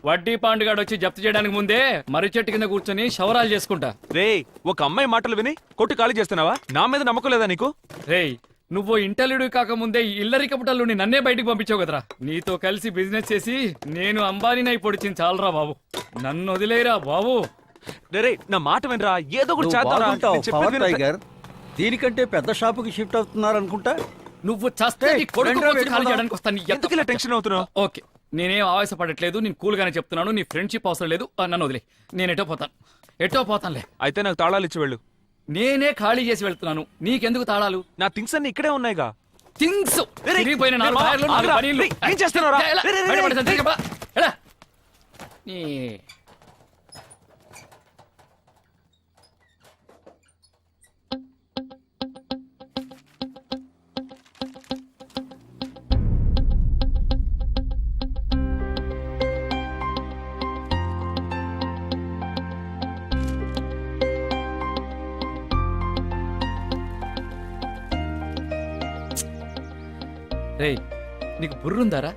వడ్డీ పాండుగాడు వచ్చి జప్తు చేయడానికి ముందే మర్రి చెట్టు కింద కూర్చొని శవరాలు చేసుకుంటా. రేయ్, ఒక అమ్మాయి మాటలు విని కొట్టు ఖాళీ చేస్తున్నావా? నా మీద నమ్మకం లేదా నీకు? రేయ్, నువ్వు ఇంటర్వ్యూ కాకముందే ఇల్లరిక పుట్టలు నన్నే బయటికి పంపించావు కదరా. నీతో కలిసి బిజినెస్ చేసి నేను అంబానీనై పొడిచింది చాలరా బాబు. నన్ను వదిలేరా బాబు. రే, నా మాట వినరా, ఏదో ఒకటి చేద్దాంరా. నేను చెప్పేది విను. టైగర్, దీనికంటే పెద్ద షాపుకి షిఫ్ట్ అవుతున్నారనుకుంటా. నువ్వు చస్తే నీ కొడుకు వచ్చి ఖాళీ చేయడానికి వస్తాను. ఎందుకు ఇలా టెన్షన్ అవుతున్నావు? ఓకే, నేనేం ఆవేశపడట్లేదు. నేను కూల్ గానే చెప్తున్నాను. నీ ఫ్రెండ్షిప్ అవసరం లేదు. నన్ను వదిలే, నేను ఎటో పోతానులే. అయితే నాకు తాళాలు ఇచ్చి వెళ్ళు. నేనే ఖాళీ చేసి వెళ్తున్నాను. నీకెందుకు తాళాలు? నా థింగ్స్ అన్ని ఇక్కడే ఉన్నాయిగా. థింగ్స్ తిరిగిపోయిన 4 టైర్లు, 4 ఆగ్రా. పనీళ్ళు. రేయ్, ఏం చేస్తున్నావురా? ఎలా? రేయ్, రేయ్, బయటపడేసా? రేయ్. తిరిగి పద. ఎలా? నీ- రేయ్, నీకు బుర్రుందారా?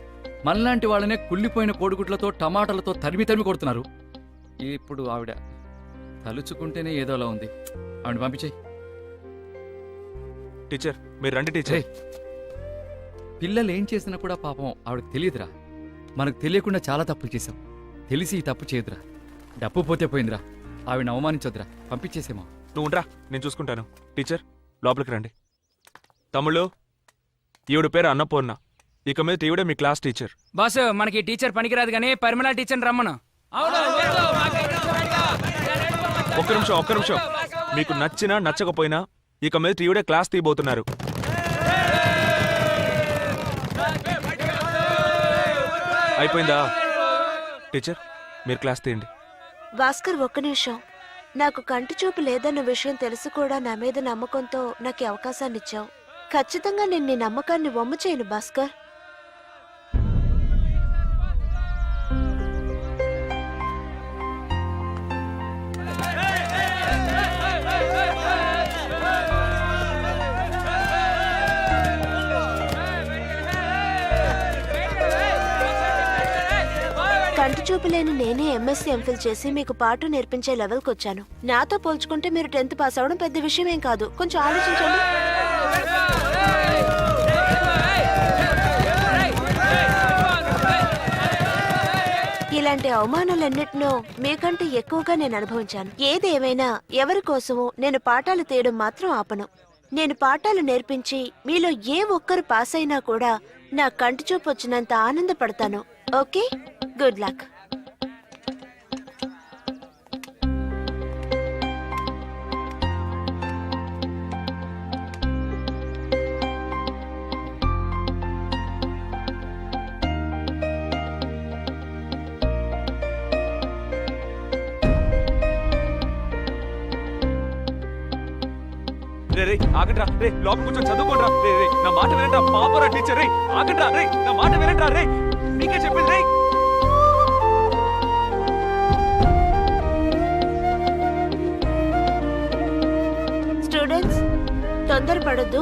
మనలాంటి వాళ్ళనే కుళ్ళిపోయిన కోడిగుడ్లతో టమాటాలతో తరిమి కొడుతున్నారు. ఇప్పుడు ఆవిడ తలుచుకుంటేనే ఏదోలా ఉంది. ఆవిడ పంపించేయి. టీచర్, మీరు రండి టీచర్. పిల్లలు ఏం చేసినా కూడా పాపం ఆవిడకి తెలియదురా. మనకు తెలియకుండా చాలా తప్పులు చేశాం. తెలిసి ఈ తప్పు చేయదురా. డబ్బు పోతే పోయిందిరా. ఆవిడ అవమానించొద్దురా. పంపించేసేమో. నువ్వు ఉండరా, నేను చూసుకుంటాను. టీచర్, లోపలికి రండి. తమ్ముళ్ళు, ఈవిడ పేరు అన్నపూర్ణ. ఇక మీద ఈవిడే మీ క్లాస్ టీచర్. బాస్, మనకి టీచర్ పనికిరాదు కానీ పరిమళ టీచర్ రమ్మను. ఒక్క నిమిషం. మీకు నచ్చినా నచ్చకపోయినా ఇక మీద ఈవిడే క్లాస్ తీయబోతున్నారు. అయిపోయిందా? టీచర్, మీరు క్లాస్ తీయండి. భాస్కర్, ఒక్క నిమిషం. నాకు కంటి చూపు లేదన్న విషయం తెలిసి కూడా నా మీద నమ్మకంతో నాకు ఈ అవకాశాన్ని ఇచ్చావు. ఖచ్చితంగా నేను నీ నమ్మకాన్ని వమ్ము చేయను భాస్కర్. కంటి చూపు లేని నేనే ఎంఎస్సీ ఎంఫిల్ చేసి మీకు పాటు నేర్పించే లెవెల్కి వచ్చాను. నాతో పోల్చుకుంటే మీరు 10th పాస్ అవడం పెద్ద విషయం ఏం కాదు. కొంచెం ఆలోచించండి. ఇలాంటి అవమానాలన్నిటినో మీకంటే ఎక్కువగా నేను అనుభవించాను. ఏదేమైనా ఎవరి కోసమో నేను పాఠాలు తీయడం మాత్రం ఆపను. నేను పాఠాలు నేర్పించి మీలో ఏ ఒక్కరు పాస్ అయినా కూడా నా కంటి చూపు వచ్చినంత ఆనందపడతాను. Okay, good luck. రే రే ఆగండ్రా, రే లోపల కూర్చొని చదువుకోండిరా. రే రే నా మాట వినండి, పాపరా టీచర్. రే ఆగండ్రా, రే నా మాట వినండి. రే మీకే చెప్పింది. రే స్టూడెంట్స్, తొందరపడొద్దు,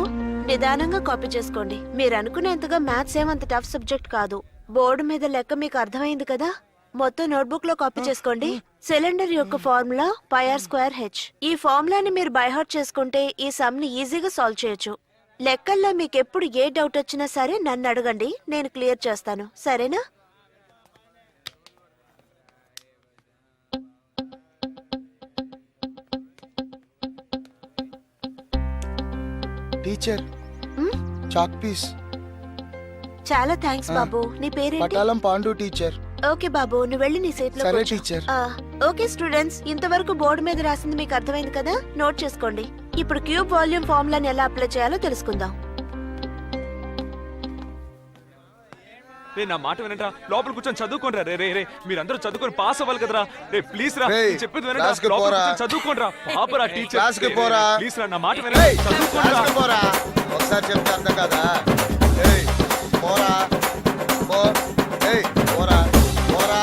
నిదానంగా కాపీ చేసుకోండి. మీరు అనుకునేంతగా మ్యాథ్స్ ఏమంత టఫ్ సబ్జెక్ట్ కాదు. బోర్డు మీద లెక్క మీకు అర్థమైంది కదా. మొత్తం నోట్బుక్ లో కాపీ చేసుకోండి. సిలిండర్ యొక్క ఫార్ములా πr²h. ఈ ఫార్ములాని మీరు బైహార్ట్ చేసుకుంటే ఈ సమ్ ని ఈజీగా సాల్వ్ చేయొచ్చు. లెక్కల్లో మీకు ఎప్పుడు ఏ డౌట్ వచ్చినా సరే నన్ను అడగండి, నేను క్లియర్ చేస్తాను. సరేనా? Teacher, chalk piece. చాలా థ్యాంక్స్ బాబు. నీ పేరేంటి? పటాలం పాండు టీచర్. ఓకే బాబు, నువ్వు వెళ్ళి నీ సీట్ లో సరే కూర్చో. టీచర్. ఓకే స్టూడెంట్స్, ఇంతవరకు బోర్డు మీద రాసింది మీకు అర్థమైంది కదా. నోట్ చేసుకోండి. ఇప్పుడు క్యూబ్ వాల్యూమ్ ఫార్ములాని ఎలా అప్లై చేయాలో తెలుసుకుందాం. రే నా మాట వినండి, లోపల కూర్చొని చదువుకోండిరా. రే రే రే మీరందరూ చదువుకొని పాస్ అవ్వాలి కదరా. రే ప్లీజ్ రా, రేయ్, నేను చెప్పేది వినండి. క్లాస్కి లోపల పోరా. కూర్చొని చదువుకోండిరా. పాపరా టీచర్. క్లాస్కి పోరా. ప్లీజ్ రా, నా మాట వినండి. చదువుకోండిరా. క్లాస్కి పోరా. ఒకసారి చెప్తే అర్థం కదా. ఏయ్, పోరా. పో. ఏయ్, పోరా. పోరా.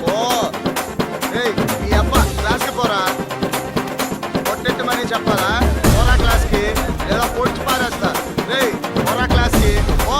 పో. ఏయ్, ఈ అబ్బ క్లాస్కి పోరా. కొట్టెట్టమని చెప్పాలా? పోరా క్లాస్కి, లేదా పొడిచి పారేస్తా. ఏయ్, పోరా క్లాస్కి. పో.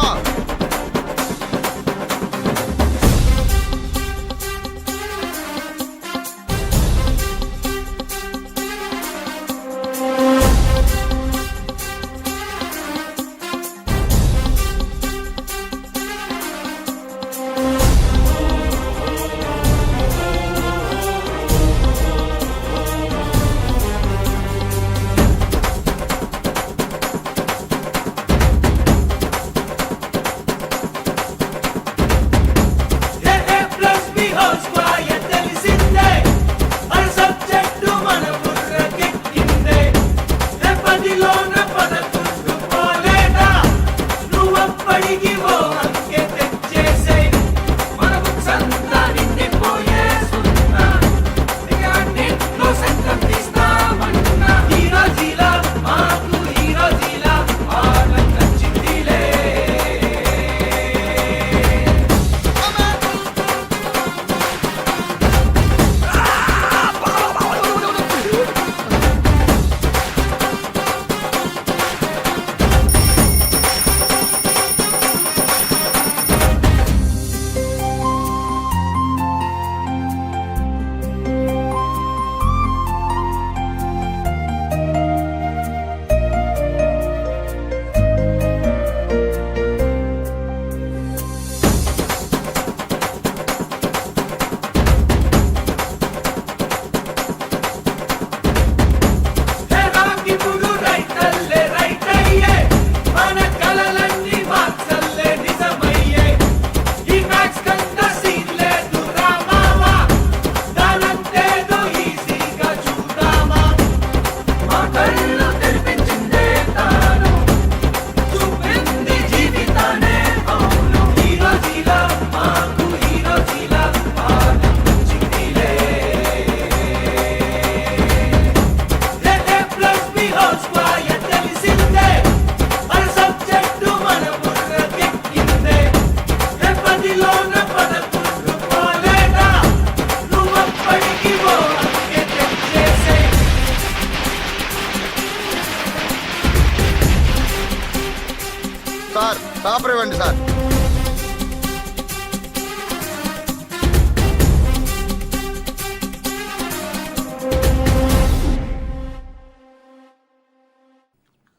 సార్, పేపర్ ఇవ్వండి సార్.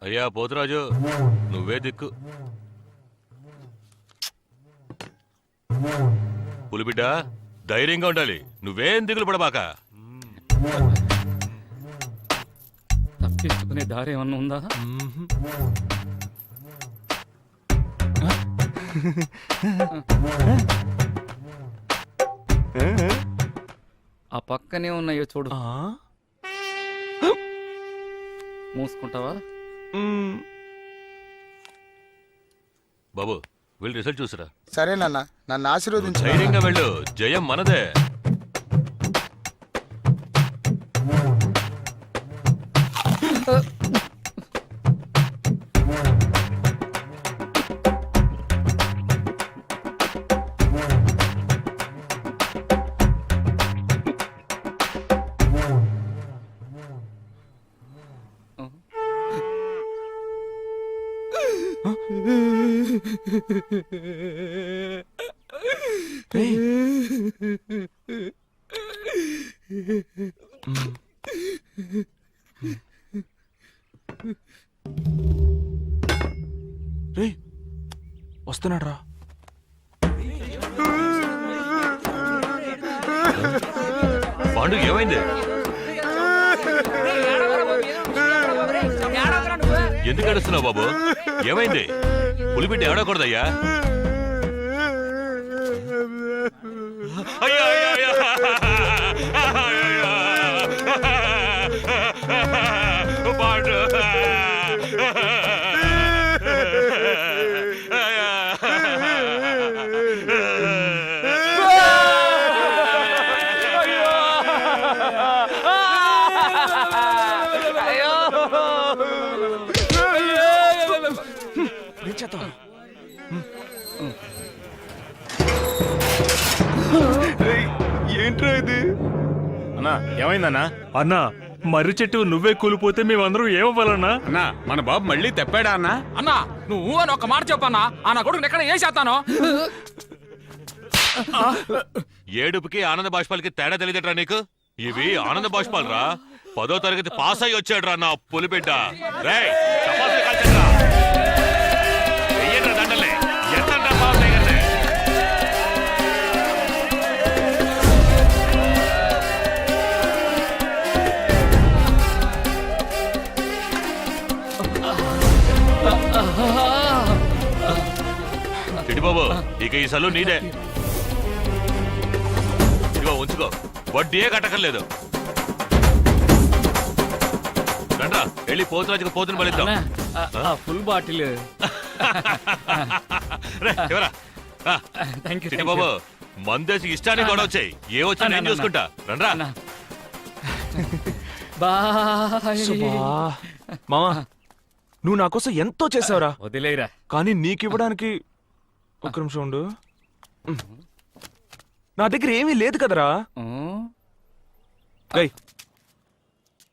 అయ్యా పోతురాజు, నువ్వే దిక్కు. పులిబిడ్డ, ధైర్యంగా ఉండాలి, నువ్వేం దిగులు పడబాక. తప్పించుకునే దారి ఏమన్నా ఉందా? ఆ పక్కనే ఉన్నాయో చూడు. మూసుకుంటావా? బాబు వెళ్ళి రిజల్ట్ చూసిరా. సరేనన్నా, నన్ను ఆశీర్వదించు. ధైర్యంగా వెళ్ళు, జయం మనదే. రేయ్ వస్తున్నాడు రా. పాండు ఏమైంది? ఎందుకు ఏడుస్తున్నావు బాబు? ఏమైంది? పులిబిడ్డ ఏడకూడదయ్యా. అయ్యో అయ్యో అయ్యో. పాండు ఏంట్రా ఇది? అన్నా ఏమైందన్నా? అన్నా మర్రి చెట్టు నువ్వే కూలిపోతే మేమందరం ఏమవ్వాలన్నా? అన్నా మన బాబు మళ్ళీ తెప్పాడా అన్నా? అన్నా నువ్వు అని ఒక మాట చెప్పన్నా, ఆ నా కొడుకు ఎక్కడ ఏం చేస్తాను? ఏడుపుకి ఆనంద బాష్పాలకి తేడా తెలియదట్రా నీకు? ఇవి ఆనంద బాష్పాలు రా. 10వ తరగతి పాస్ అయ్యి వచ్చాడు రా నా పులిబిడ్డ. రేయ్, చపాతీలు కాల్చండ్రా. వెయ్యండ్రా దండలే. ఎంతండ్రా బాబు దగ్గరనే. ఇటు బాబు, ఇక ఈ సలు నీదే. ఇదిగో ఉంచుకో, వడ్డీయే కట్టకర్లేదు. రండ్రా, వెళ్ళి పోతురాజుకు పోతుని బలిద్దాం. Full bottle. ఇటు బాబు, మందేసి ఇష్టానికి గొడవ వచ్చాయి. ఏ వచ్చా నేను చూసుకుంటా. రండ్రా. మామా, నువ్వు నా కోసం ఎంతో చేసావురా. వదిలేరా. కానీ నీకివ్వడానికి ఒక నిమిషం ఉండు. నా దగ్గర ఏమీ లేదు కదరా.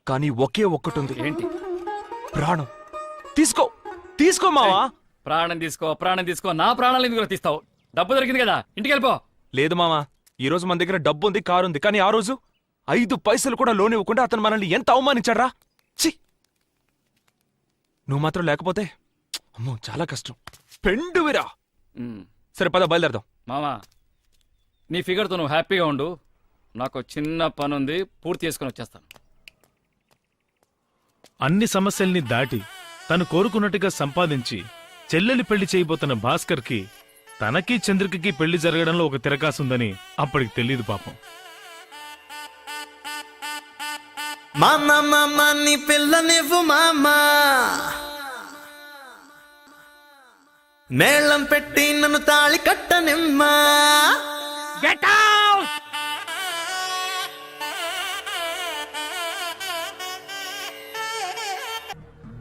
కానీ ఒకే ఒక్కటుంది. ఏంటి? ప్రాణం. తీసుకో తీసుకో మావా. ప్రాణం తీసుకో, ప్రాణం తీసుకో. నా ప్రాణాలు ఎందుకు తీస్తావు? డబ్బు దొరికింది కదా, ఇంటికి వెళ్ళిపో. లేదు మావా, ఈ రోజు మన దగ్గర డబ్బు ఉంది, కారు ఉంది. కానీ ఆ రోజు 5 పైసలు కూడా లోన్ ఇవ్వకుండా అతను మనల్ని ఎంత అవమానించాడ్రా. ఛీ, నువ్వు మాత్రం లేకపోతే అమ్మో చాలా కష్టం. పెండువిరా. సరే పద, బయలుదేరదాం. మామా, నీ ఫిగర్తో నువ్వు హ్యాపీగా ఉండు. నాకు చిన్న పని ఉంది, పూర్తి చేసుకుని వచ్చేస్తాను. అన్ని సమస్యల్ని దాటి తను కోరుకున్నట్టుగా సంపాదించి చెల్లెలి పెళ్లి చేయబోతున్న భాస్కర్కి తనకి చంద్రికకి పెళ్లి జరగడంలో ఒక తిరకాసుందని అప్పటికి తెలీదు పాపం. మామా నీ పిల్లనివ్వు మామా, మేళం పెట్టి నన్ను తాళి కట్టనిమ్మా.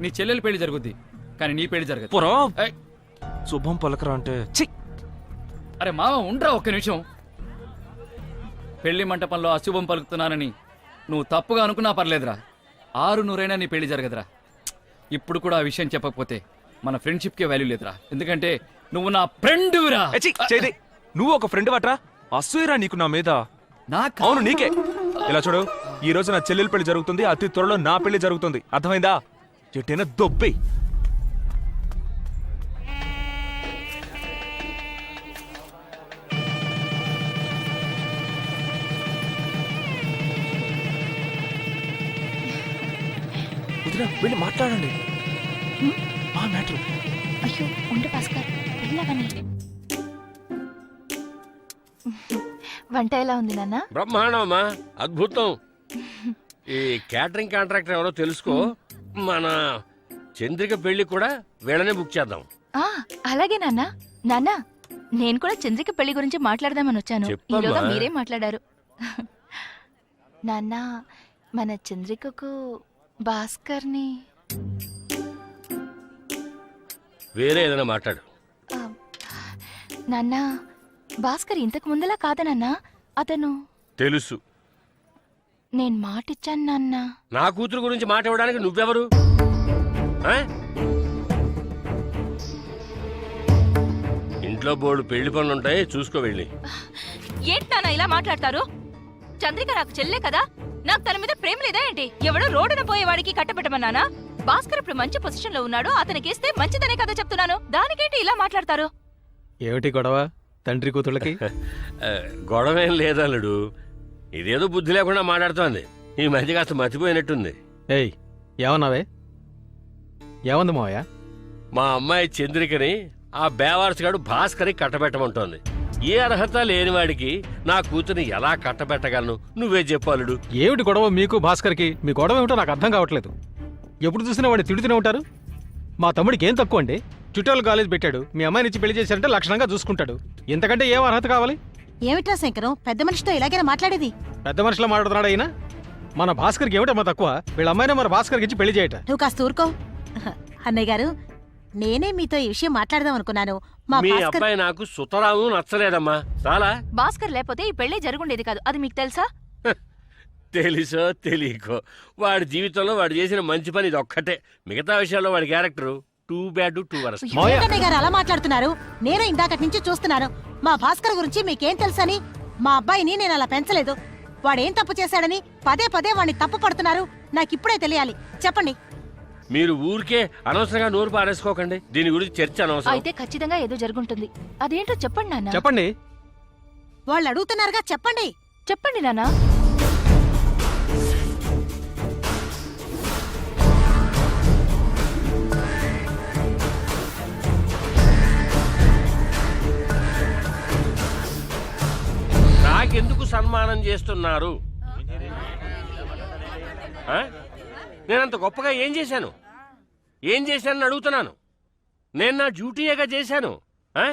నీ చెల్లెలి పెళ్లి జరుగుద్ది, కానీ నీ పెళ్లి జరగదు. పొరా, ఏయ్, శుభం పలకరా అంటే ఛీ. అరే మామ, ఉండరా ఒక్క నిమిషం. పెళ్లి మంటపంలో అశుభం పలుకుతున్నానని నువ్వు తప్పుగా అనుకున్నా పర్లేదురా. 600 నీ పెళ్లి జరగదురా. ఇప్పుడు కూడా ఆ విషయం చెప్పకపోతే మన ఫ్రెండ్షిప్కే వాల్యూ లేదురా. ఎందుకంటే నువ్వు నా ఫ్రెండ్రా. నువ్వు ఒక ఫ్రెండ్ వాట్రా. అసూయరా నీకు నా మీద? అవును నీకే. ఇలా చూడు, ఈ రోజు నా చెల్లెలి పెళ్లి జరుగుతుంది, అతి త్వరలో నా పెళ్లి జరుగుతుంది. అర్థమైందా? ఎట్టైనా దొబ్బే. వదినా వెళ్ళి మాట్లాడండి ఆ మ్యాటర్. అయ్యో ఉండు భాస్కర్ వెళ్ళవని. వంట ఎలా ఉంది నాన్న? బ్రహ్మాండమ్మా, అద్భుతం. ఈ క్యాటరింగ్ కాంట్రాక్టర్ ఎవరో తెలుసుకో. మన చంద్రిక పెళ్లి కూడా వీళ్ళనే బుక్ చేద్దాం. అలాగే నాన్న. నాన్న నేను కూడా చంద్రిక పెళ్లి గురించి మాట్లాడదామని వచ్చాను. చెప్పమ్మా. ఈలోగా మీరే మాట్లాడారు. నాన్న మన చంద్రికకు భాస్కర్ని వేరే ఏదైనా మాట్లాడు. నాన్న భాస్కర్ ఇంతకు ముందులా కాదా నాన్న? అతను తెలుసు. నేను మాటిచ్చాను నాన్న. నా కూతురు గురించి మాట ఇవ్వడానికి నువ్వెవరు? ఆ? ఇంట్లో బోర్డు పెళ్లి పనులుంటాయి, చూసుకో వెళ్ళి. ఏంటి నాన్న ఇలా మాట్లాడతారు? చంద్రిక నాకు చెల్లే కదా, నాకు తన మీద ప్రేమ లేదా ఏంటి? ఎవడో రోడ్డున పోయేవాడికి కట్టబెట్టమన్నానా? భాస్కర్ ఇప్పుడు మంచి పొజిషన్ లో ఉన్నాడు, అతనికిస్తే మంచిదనే కదా చెప్తున్నాను. దానికేంటి ఇలా మాట్లాడతారు? ఏమిటి గొడవ తండ్రి కూతుళ్ళకి? గొడవేం లేదల్లుడు, ఇదేదో బుద్ధి లేకుండా మాట్లాడుతోంది. ఈ మధ్య కాస్త మర్చిపోయినట్టుంది. ఏయ్ ఏమన్నావే? ఏమంది మావయ్య? మా అమ్మాయి చంద్రికని ఆ బేవారసుగాడు భాస్కర్కి కట్టబెట్టమంటోంది. ఏ అర్హత లేనివాడికి నా కూతుర్ని ఎలా కట్టబెట్టగలను? నువ్వే చెప్పాలుడు. ఏమిటి గొడవ మీకు భాస్కర్కి? మీ గొడవ ఏమిటో నాకు అర్థం కావట్లేదు. ఎప్పుడు చూసినా వాడిని తిడుతూనే ఉంటారు. మా తమ్ముడికి ఏం తక్కువ అండి? చుట్టాలు కాలేజ్ పెట్టాడు, మీ అమ్మాయిని ఇచ్చి పెళ్లి చేశారంటే లక్షణంగా చూసుకుంటాడు. ఇంతకంటే ఏం అర్హత కావాలి? ఏమిట్రా శంకరం, పెద్ద మనిషితో ఇలాగైనా మాట్లాడేది? పెద్ద మనుషులా మాట్లాడుతున్నాడు అయినా. మన భాస్కర్కి ఏమిటమ్మా తక్కువ? వీళ్ళ అమ్మాయినే మన భాస్కర్కి ఇచ్చి పెళ్లి చేయట. నువ్వు కాస్త ఊరుకో. అన్నయ్య గారు, నేనే మీతో ఈ విషయం మాట్లాడదాం అనుకున్నాను. మా మీ భాస్కర్ అబ్బాయి నాకు సుతరాము నచ్చలేదమ్మా. చాలా భాస్కర్ లేకపోతే ఈ పెళ్లే జరుగుండేది కాదు, అది మీకు తెలుసా? తెలుసో తెలియకో వాడి జీవితంలో వాడు చేసిన మంచి పని ఇది ఒక్కటే. మిగతా విషయాల్లో వాడి character too bad too worst. ఏంటన్నయ్య గారు అలా మాట్లాడుతున్నారు? నేను ఇందాకటి నుంచి చూస్తున్నాను. మా భాస్కర్ గురించి మీకేం తెలుసని? మా అబ్బాయిని నేను అలా పెంచలేదు. వాడేం తప్పు చేశాడని పదే పదే వాడిని తప్పు పడుతున్నారు. నాకిప్పుడే తెలియాలి, చెప్పండి. మీరు ఊరికే అనవసరంగా నోరు పారేసుకోకండి. దీని గురించి చర్చ అనవసరం. అయితే ఖచ్చితంగా ఏదో జరుగుంటుంది. అదేంటో చెప్పండి నాన్న. చెప్పండి. వాళ్ళు అడుగుతున్నారుగా, చెప్పండి. చెప్పండి నాన్న. నాకెందుకు సన్మానం చేస్తున్నారు? ఆ? నేనంత గొప్పగా ఏం చేశాను? ఏం చేశానని అడుగుతున్నాను. నేను నా డ్యూటీయేగా చేశాను. ఆ?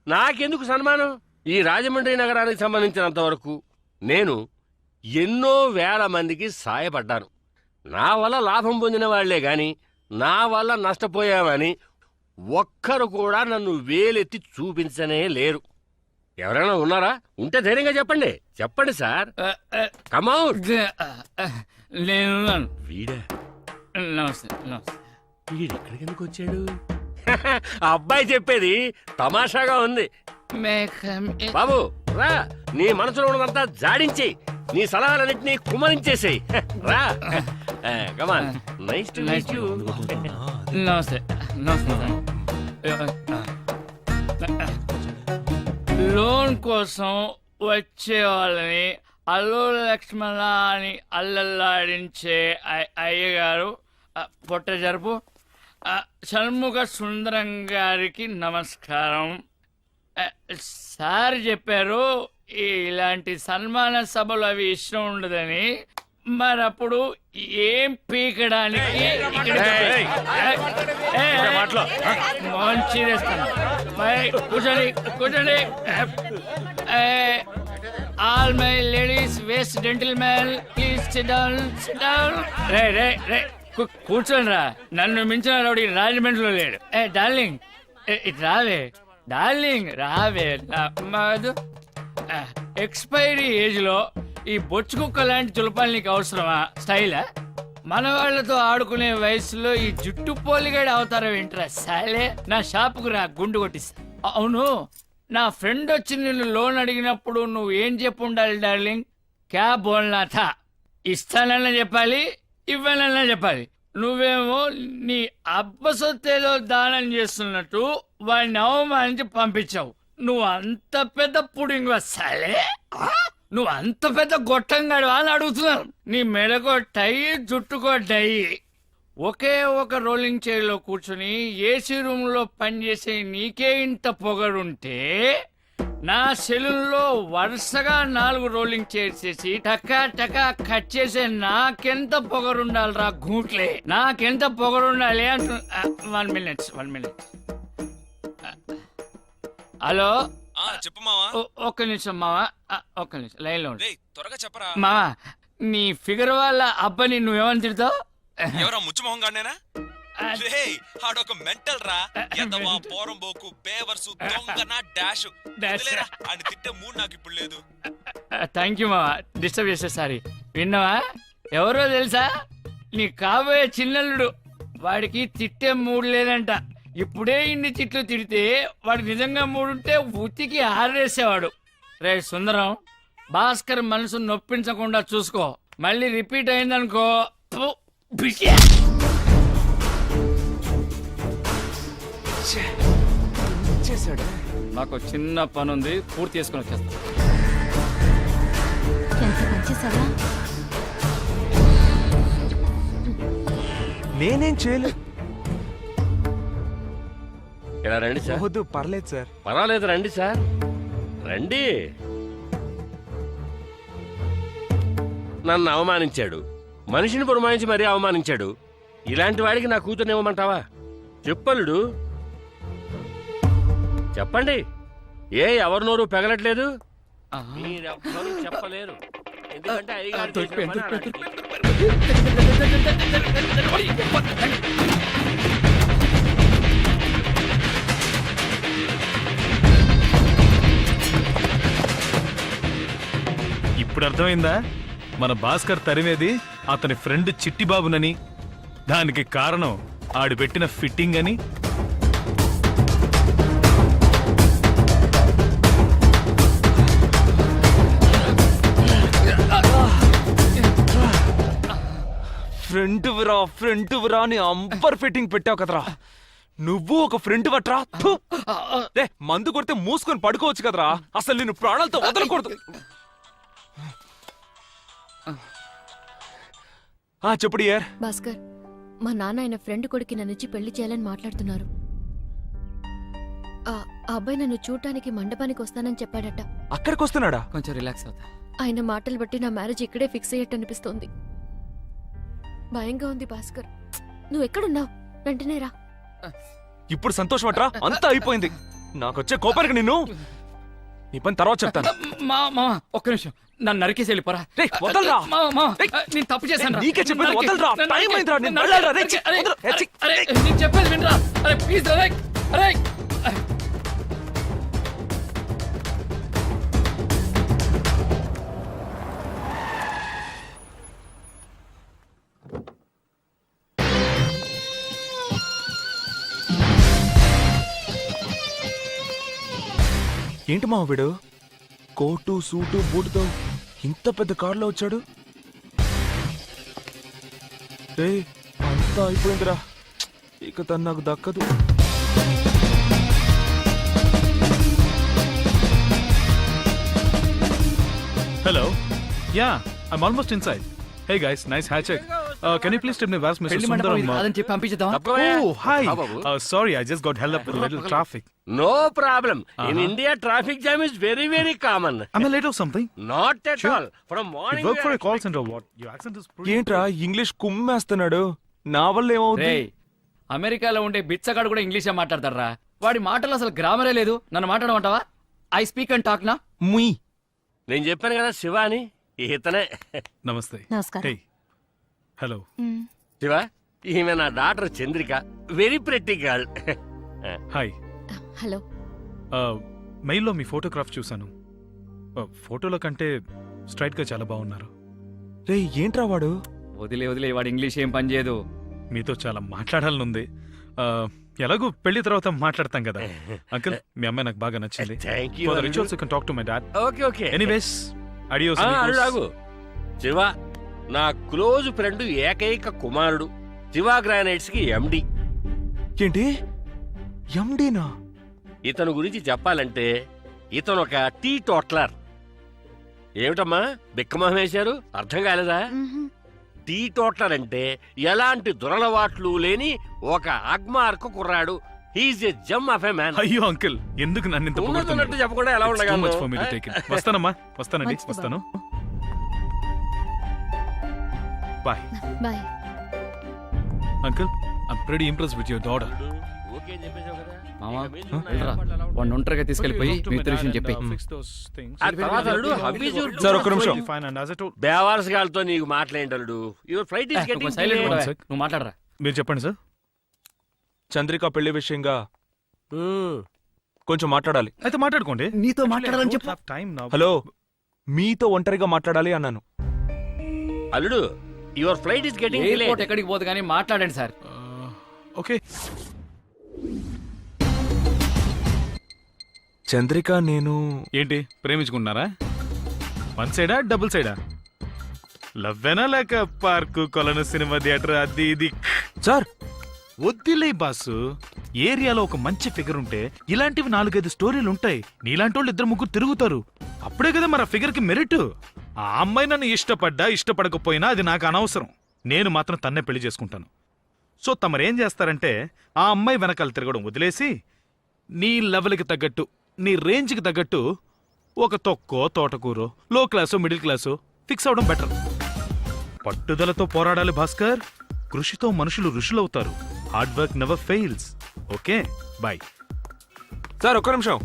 నాకెందుకు సన్మానం? ఈ రాజమండ్రి నగరానికి సంబంధించినంత వరకు నేను ఎన్నో వేల మందికి సాయపడ్డాను. నా వల్ల లాభం పొందిన వాళ్లే గాని నా వల్ల నష్టపోయామని ఒక్కరు కూడా నన్ను వేలెత్తి చూపించనే లేరు. ఎవరైనా ఉన్నారా? ఉంటే ధైర్యంగా చెప్పండి. చెప్పండి సార్. కమౌట్. నేను వీడా? నమస్తే నమస్తే. వీడెక్కడికి ఎందుకు వచ్చాడు? అబ్బాయి చెప్పేది తమాషాగా ఉంది. బాబు రా, నీ మనసులో ఉన్నదంతా జాడించి నీ సలహాలన్నింటినీ కుమరించేసేయి. రా come on. Nice to meet you. నమస్తే నమస్తే. లోన్ కోసం వచ్చే వాళ్ళని అల్లు లక్ష్మణ అని అల్లల్లాడించే అయ్యగారు పొట్ట జరుపు షణ్ముఖ సుందరం గారికి నమస్కారం. సార్ చెప్పారు ఇలాంటి సన్మాన సభలు అవి ఇష్టం ఉండదని. మరప్పుడు ఏం పీకడానికి కూర్చోండి కూర్చోండి. All my ladies waste gentlemen please sit down sit down. రే రే రే కూర్చోండి రా. నన్ను మించిన రౌడీ రాజమండ్రిలో లేడు. డార్లింగ్ ఇటు రావే. డార్లింగ్ రావే. ఎక్స్పైరీ ఏజ్ లో ఈ బొచ్చు కుక్క లాంటి చులపాలు నీకు అవసరమా? స్టైలా? మన వాళ్లతో ఆడుకునే వయసులో ఈ జుట్టు పోలిగాడు అవతారం ఏంట్రా సాలే. నా షాపుకు రా, గుండు కొట్టిస్తా. అవును, నా ఫ్రెండ్ వచ్చి నిన్ను లోన్ అడిగినప్పుడు నువ్వు ఏం చెప్పు ఉండాలి డార్లింగ్? క్యా బోల్నా థా? ఇస్తానన్నా చెప్పాలి, ఇవ్వనన్నా చెప్పాలి. నువ్వేమో నీ అబ్బ సొత్తేదో దానం చేస్తున్నట్టు వాడిని అవమానించి పంపించావు. నువ్వు అంత పెద్ద పుడింగ్ వస్తాలే. నువ్వు అంత పెద్ద గొట్టంగాడు అని అడుగుతున్నాను. నీ మెడకో టై, జుట్టుకో డై. ఒకే ఒక రోలింగ్ చైర్ లో కూర్చుని ఏసీ రూమ్ లో పనిచేసే నీకే ఇంత పొగరుంటే నా సెలూన్లో వరుసగా 4 రోలింగ్ చైర్స్ చేసి టకా టకా కట్ చేసే నాకెంత పొగరుండాలిరా గూట్లే, నాకెంత పొగరుండాలి అంటు 1 మినిట్ హలో చెప్పు మావా. ఒక్క నిమిషం మావా, ఒక్క నిమిషం లైన్ లో ఉండు. త్వరగా చెప్పరా. మావా నీ ఫిగర్ వాళ్ళ అబ్బాని నువ్వేమని తిడతావు? ఎవరా ముచ్చుమొహం గానేనా? ఆడొక మెంటల్ రా, ఎదవా, పోరంబోకు, బేవర్సు, దొంగన, డాష్. వదిలేరా, ఆయన తిట్టే మూడు నాకు ఇప్పుడు లేదు. థ్యాంక్ యూ మావా, డిస్టర్బ్ చేసే సారీ. విన్నావా, ఎవరో తెలుసా? నీ కాబోయే చిన్నల్లుడు. వాడికి తిట్టే మూడు లేదంట. ఇప్పుడే ఇన్ని తిట్లు తిడితే వాడు నిజంగా మూడుంటే ఉతికి ఆరేసేవాడు. రే సుందరం, భాస్కర్ మనసు నొప్పించకుండా చూసుకో. మళ్ళీ రిపీట్ అయిందనుకో ఫు, బిష్యా. చేశాడు. నాకు చిన్న పని ఉంది, పూర్తి చేసుకుని వచ్చేస్తా. ఎంత పనిచేసావా? నేనేం చేయలేదు. ఇలా రండి సార్. వద్దు, పర్లేదు సార్. పర్వాలేదు, రండి సార్, రండి. నన్ను అవమానించాడు, మనిషిని పురమాయించి మరీ అవమానించాడు. ఇలాంటి వాడికి నా కూతుర్నివ్వమంటావా? చెప్పలుడు, చెప్పండి. ఎవరి నోరు పెగలట్లేదు? మీరెవ్వరూ చెప్పలేరు, ఎందుకంటే అయ్యగారు చేసిన పని అలాంటిది. ఇప్పుడు అర్థమైందా? మన భాస్కర్ తరిమేది అతని ఫ్రెండ్ చిట్టిబాబునని, దానికి కారణం ఆడు పెట్టిన ఫిట్టింగ్ అని. ఫ్రెండ్ విరా అని అంబర్ ఫిట్టింగ్ పెట్టావు కదరా. నువ్వు ఒక ఫ్రెండ్ వట్రా. మందు కొడితే మూసుకొని పడుకోవచ్చు కదరా. అసలు నేను ప్రాణాలతో వదలకూడదు. చెప్పుడు యార్. భాస్కర్, మా నాన్న ఆయన ఫ్రెండ్ కొడుకి నన్నిచ్చి పెళ్లి చేయాలని మాట్లాడుతున్నారు. ఆ అబ్బాయి నన్ను చూడటానికి మండపానికి వస్తానని చెప్పాడట. అక్కడికి వస్తున్నాడా? కొంచెం రిలాక్స్ అవుతా. ఆయన మాటలు బట్టి నా మ్యారేజ్ ఇక్కడే ఫిక్స్ అయ్యట్టు అనిపిస్తోంది. భయంగా ఉంది భాస్కర్. నువ్వు ఎక్కడున్నావు? వెంటనే రా. ఇప్పుడు సంతోషం అట్రా, అంతా అయిపోయింది. నాకొచ్చే కోపానికి నిన్ను నీ పని తర్వాత చెప్తాను. ఒక్క నిమిషం, నన్ను నరికేసి వెళ్ళిపోరా. వదలరా. నేను తప్పు చేశాను. నీకే చెప్పేది, వదలరా. టైం అయిందిరా, నేను వెళ్ళాలిరా. నేను చెప్పేది వినరా. అరే ప్లీజ్, అరే అరే. ఏంటి మా వీడు కోటు సూటు బూటుతో ఇంత పెద్ద కారులో వచ్చాడు? అంతా అయిపోయిందిరా, ఇక తను నాకు దక్కదు. Hello, yeah, I'm almost inside. Hey guys, nice hatch. Can you please tell me where's Mr. పెళ్లి Sundaram? మండపం అదని చెప్పి పంపించేద్దాం. Oh, hi. Sorry, I just got held up with a little traffic. No problem. In India, traffic jam is very, very common. Am I late or something? Not at Sure. all. From morning. You work for a call center or what? Your accent is pretty... ఏంట్రా English కుమ్మేస్తున్నాడు? నా వల్ల ఏమవుతుంది? రేయ్, అమెరికాలో ఉండే బిచ్చగాడు కూడా ఇంగ్లీషే మాట్లాడతారా? వాడి మాటలు అసలు గ్రామరే లేదు. నన్ను మాట్లాడమంటావా? ఐ స్పీక్ అండ్ టాక్ నా. ముయ్. నేను చెప్పాను కదా శివ అని, ఇతనే. నమస్తే. నమస్కారం. Hey. హలో. శివ, ఈమె నా daughter Chandrika, very pretty girl. Hi. Hello. మెయిల్లో మీ ఫోటోగ్రాఫ్ చూశాను. ఫోటోలో కంటే స్ట్రైట్ గా చాలా బాగున్నారు. రే ఏంట్రా వాడు? వదిలే వాడు ఇంగ్లీష్ ఏం పని చేయదు. మీతో చాలా మాట్లాడాలనుంది. ఎలాగో పెళ్లి తర్వాత మాట్లాడతాం కదా. అంకుల్, మీ అమ్మాయి నాకు బాగా నచ్చింది. Thank you. For the rituals, you can talk to my dad. Okay okay. Anyways, adios. అడుగు. శివ నా క్లోజ్ ఫ్రెండ్ ఏకైక కుమారుడు, శివ గ్రానైట్స్ కి ఎండి. ఏంటి ఎండీనా? ఇతను గురించి చెప్పాలంటే ఇతను ఒక టీ టోట్లర్. ఏమిటమ్మా బిక్కమొహం వేశారు? అర్థం కాలేదా? టీ టోటలర్ అంటే ఎలాంటి దురలవాట్లు లేని ఒక అగ్మార్క్ కుర్రాడు. He's a gem of a man. అయ్యో అంకుల్, ఎందుకు నన్ను ఇంత ఉన్నట్టు చెప్పకుండా ఎలా ఉండగలను? వస్తానమ్మా, వస్తానండి, మంచిది వస్తాను. Bye bye. Uncle, I'm pretty impressed with your daughter. Okay అని చెప్పేశావు కదా. మామా, ఇక మీద ఉన్న వెళ్ళరా. ఏర్పాట్లు ఎలా ఉంటాయి? వాడిని ఒంటరిగా తీసుకెళ్లిపోయి మిగతా విషయం చెప్పి ఆ తర్వాత అల్లుడు, how is your సార్, ఒక్క నిమిషం. బేవారస్ గారితో నీకు మాట్లాడేటల్లుడు. Your flight is getting silent delayed. నువ్వు మాట్లాడరా. మీరు చెప్పండి సార్. చంద్రిక పెళ్లి విషయంగా కొంచెం మాట్లాడాలి. అయితే మాట్లాడుకోండి. నీతో మాట్లాడాలని చెప్పు. హలో, మీతో ఒంటరిగా మాట్లాడాలి అన్నాను. అల్లుడు, your flight is getting airport delayed. ఎక్కడికి పోదు కానీ మాట్లాడండి సార్. ఓకే. చంద్రిక నేను ఏంటి ప్రేమించుకుంటున్నారా? వన్ సైడా డబుల్ సైడా? లవ్వేనా లేక పార్కు కొలను సినిమా థియేటర్ అది ఇది? సార్, వద్దులే బాసు. ఏరియాలో ఒక మంచి ఫిగర్ ఉంటే ఇలాంటివి 4-5 స్టోరీలు ఉంటాయి. నీలాంటి వాళ్ళు 2-3 తిరుగుతారు. అప్పుడే కదా మరి ఆ ఫిగర్ కి మెరిట్. ఆ అమ్మాయి నన్ను ఇష్టపడకపోయినా అది నాకు అనవసరం. నేను మాత్రం తన్నే పెళ్లి చేసుకుంటాను. సో తమరేం చేస్తారంటే ఆ అమ్మాయి వెనకాల తిరగడం వదిలేసి నీ లెవెల్కి తగ్గట్టు, నీ రేంజ్కి తగ్గట్టు ఒక తొక్కో తోటకూరో, లో క్లాసో మిడిల్ క్లాసో ఫిక్స్ అవడం బెటర్. పట్టుదలతో పోరాడాలి భాస్కర్. కృషితో మనుషులు ఋషులవుతారు. Hard work never fails. Okay, bye. Sir ఒక్క నిమిషం.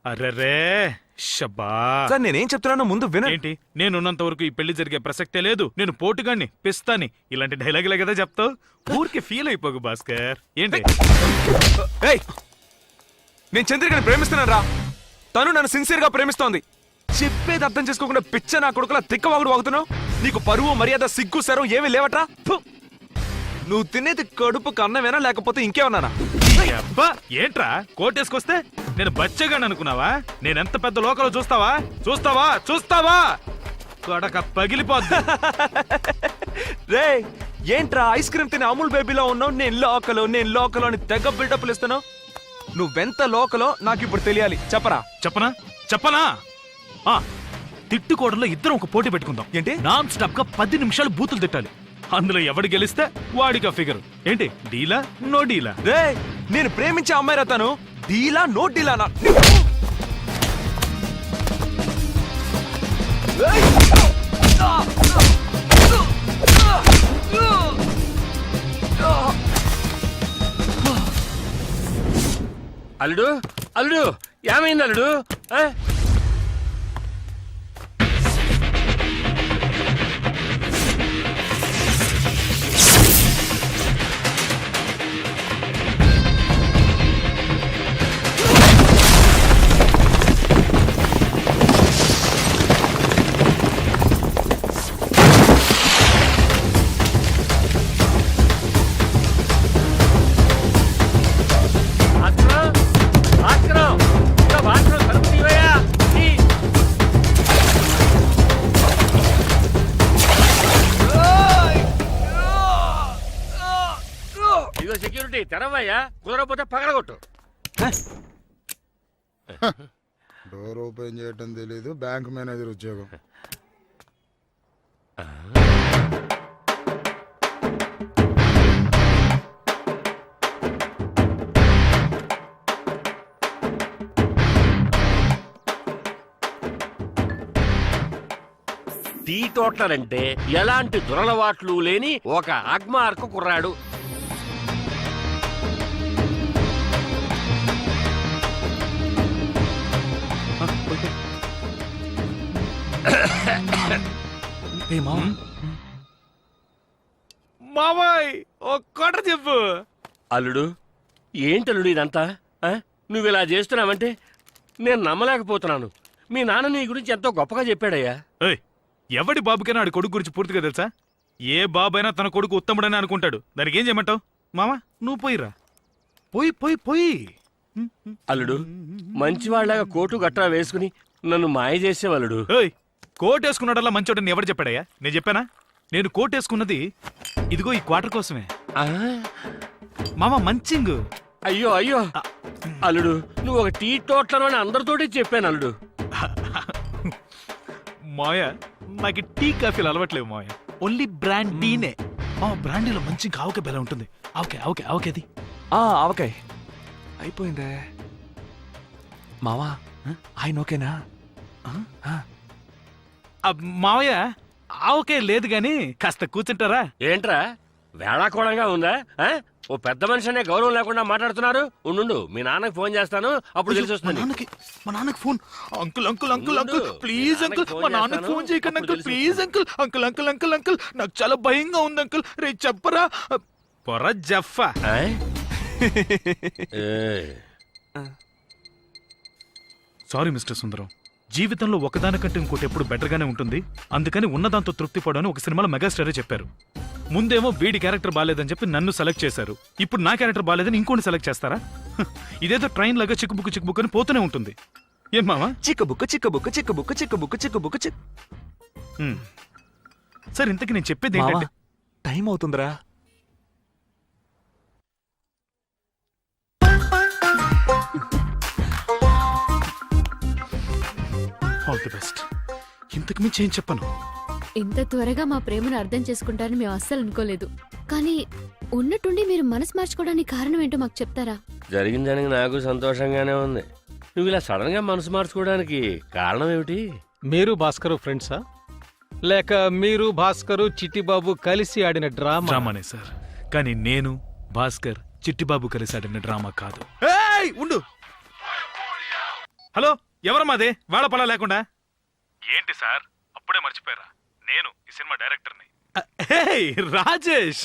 అర్రరే షబ్బా. సార్, నేనేం చెప్తున్నానో ముందు వినండి. ఏంటి, నేనున్నంత వరకు ఈ పెళ్లి జరిగే ప్రసక్తే లేదు. నేను పోటుగాన్ని, పిస్తాని, ఇలాంటి డైలాగులే కదా చెప్తావు. ఊరికి ఫీల్ అయిపోకు భాస్కర్. ఏంటి? ఏయ్, నేను చంద్రికని ప్రేమిస్తున్నాను రా. తను నన్ను సిన్సియర్ గా ప్రేమిస్తోంది. చెప్పేది అర్థం చేసుకోకుండా పిచ్చ నా కొడుకులా తిక్కవాగుడు వాగుతున్నావు. నీకు పరువు, మర్యాద, సిగ్గు, సరం ఏమీ లేవట్రా? ఫు! నువ్వు తినేది కడుపు కన్నమేనా లేకపోతే ఇంకేమన్నానా? అబ్బా, ఏంట్రా కోటేసుకొస్తే నేను బచ్చగాని అనుకున్నావా? నేనెంత పెద్ద లోకలో చూస్తావా? కొడక పగిలిపోద్ది. రే, ఏంట్రా ఐస్ క్రీమ్ తినే అమూల్ బేబీలో ఉన్నావు? నేను లోకలో అని తెగ బిల్డప్లు ఇస్తాను. నువ్వెంత లోకలో నాకు ఇప్పుడు తెలియాలి. చెప్పనా? తిట్టుకోవడంలో ఇద్దరం ఒక పోటీ పెట్టుకుందాం. ఏంటి? నాన్ స్టాప్ గా 10 నిమిషాలు బూతులు తిట్టాలి. అందులో ఎవడు గెలిస్తే వాడికి ఆ ఫిగర్. ఏంటి, డీలా నో డీలా? రే, నేను ప్రేమించే అమ్మాయి రతాను. డీలా నో డీలా నా? అల్లుడు ఏమైంది అల్లుడు? ఇదిగో సెక్యూరిటీ, తెరవయ్యా. కుదరకపోతే పగలగొట్టు. డోర్ ఓపెన్ చేయటం తెలీదు, బ్యాంక్ మేనేజర్ ఉద్యోగం. టీ టోటలర్ అంటే ఎలాంటి దురలవాట్లు లేని ఒక అగ్మార్క్ కుర్రాడు. మావాయ్ ఒక్కట చెప్పు. అల్లుడు, ఏంటల్లుడు ఇదంతా? నువ్విలా చేస్తున్నావంటే నేను నమ్మలేకపోతున్నాను. మీ నాన్న నీ గురించి ఎంతో గొప్పగా చెప్పాడయ్యా. ఎవడి బాబుకైనా ఆడి కొడుకు గురించి పూర్తిగా తెలుసా? ఏ బాబైనా తన కొడుకు ఉత్తముడని అనుకుంటాడు. దానికి ఏం చేయమంటావు? మామా, నువ్వు పోయిరా. పోయి. అల్లుడు, మంచివాళ్లాగా కోటు గట్రా వేసుకుని నన్ను మాయ చేసేవాళ్ళుడు. కోట్ వేసుకున్నాడల్లా మంచోడని ఎవరు చెప్పాడయ్యా? నేను చెప్పానా? నేను కోట్ వేసుకున్నది ఇదిగో ఈ క్వార్టర్ కోసమే. మామ మంచింగ్. అయ్యో అల్లుడు, నువ్వు ఒక టీ టోటలర్ అని అందరితోటి చెప్పాను అల్లుడు. మాయ, నాకు టీ కాఫీలు అలవట్లేవు మాయ. ఓన్లీ బ్రాండీనే. బ్రాండీలో మంచి ఆవకాయ బెల ఉంటుంది. ఆవకాయది. ఆవకాయ్ అయిపోయిందే మావా. ఆయన ఓకేనా? మావయ్య ఆవకాయ లేదు గాని కాస్త కూర్చుంటారా? ఏంట్రా వేళాకోళంగా ఉందా? ఓ పెద్ద మనిషి అనే గౌరవం లేకుండా మాట్లాడుతున్నారు. ఉండు, మీ నాన్నకి ఫోన్ చేస్తాను, అప్పుడు తెలిసి వస్తుంది. మా నాన్నకి phone. Uncle uncle uncle uncle ఉండు, ప్లీజ్ మీ అంకుల్, నాన్నకి మా ఫోన్ నాన్నకి చేస్తాను, ఫోన్ చేయకండి అప్పుడు అంకుల్ తెలిసి please uncle. Uncle uncle uncle uncle నాకు చాలా భయంగా ఉంది అంకుల్. రే చెప్పరా. పొర జఫా. సారీ మిస్టర్ సుందరం, జీవితంలో ఒకదానికంటే ఇంకోటి ఎప్పుడు బెటర్ గానే ఉంటుంది. అందుకని ఉన్నదాంతో తృప్తి పడని ఒక సినిమాలో మెగాస్టారే చెప్పారు. ముందేమో వీడి క్యారెక్టర్ బాలేదని చెప్పి నన్ను సెలెక్ట్ చేశారు. ఇప్పుడు నా క్యారెక్టర్ బాలేదని ఇంకోటి సెలెక్ట్ చేస్తారా? ఇదేదో ట్రైన్ లాగా చిక్కుబుక్కు అని పోతూనే ఉంటుంది. ఏం మావా? చిక్కబుక్క చిక్కబుక్క చిక్కబుక్క చిక్కబుక్క చిక్కబుక్క చిక్. సార్ ఇంతకీ నేను చెప్పేది ఏంటంటే, టైం అవుతుందిరా. All the best. ఇంతకు మించి ఏం చెప్పను. ఇంత త్వరగా మా ప్రేమను అర్థం చేసుకుంటారని మేము అస్సలు అనుకోలేదు. కానీ ఉన్నట్టుండి మీరు మనసు మార్చుకోవడానికి కారణం ఏంటో మాకు చెప్తారా? జరిగిందానికి నాకు సంతోషంగానే ఉంది. నువ్వు ఇలా సడన్ గా మనసు మార్చుకోవడానికి కారణం ఏమిటి? మీరు భాస్కరు ఫ్రెండ్సా, లేక మీరు భాస్కరు చిట్టిబాబు కలిసి ఆడిన డ్రామానే సార్, కానీ నేను భాస్కర్ చిట్టిబాబు కలిసి ఆడిన డ్రామా కాదు. ఉండు. హలో, ఎవరమ్మాదే వేళ పలా లేకుండా? ఏంటి సార్ అప్పుడే మర్చిపోయారా? నేను ఈ సినిమా డైరెక్టర్ని. రాజేష్.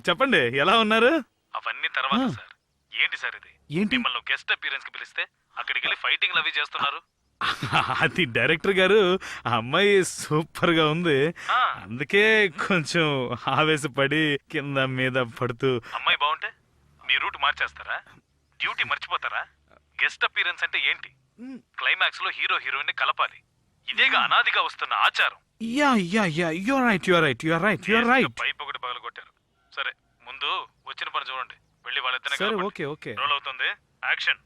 చెప్పండి, ఎలా ఉన్నారు? అవన్నీ తర్వాత సార్. ఏంటి సార్ ఇది? ఏంటి మిమ్మల్ని గెస్ట్ అపీరెన్స్ కి పిలిస్తే అక్కడికి వెళ్ళి ఫైటింగ్ అవి చేస్తున్నారు? అది డైరెక్టర్ గారు, ఆ అమ్మాయి సూపర్ గా ఉంది, అందుకే కొంచెం ఆవేశపడి కింద మీద పడుతూ. అమ్మాయి బాగుంటే మీ రూట్ మార్చేస్తారా? డ్యూటీ మర్చిపోతారా? గెస్ట్ అపీరెన్స్ అంటే ఏంటి? క్లైమాక్స్ లో హీరో హీరోయిన్ కలపాలి. ఇదేగా అనాదిగా వస్తున్న ఆచారం. పైప్ ఒకటి పగలగొట్టారు. సరే, ముందు వచ్చిన పని చూడండి. వెళ్ళి వాళ్ళిద్దరిని ఓకే రోల్ అవుతుంది. యాక్షన్.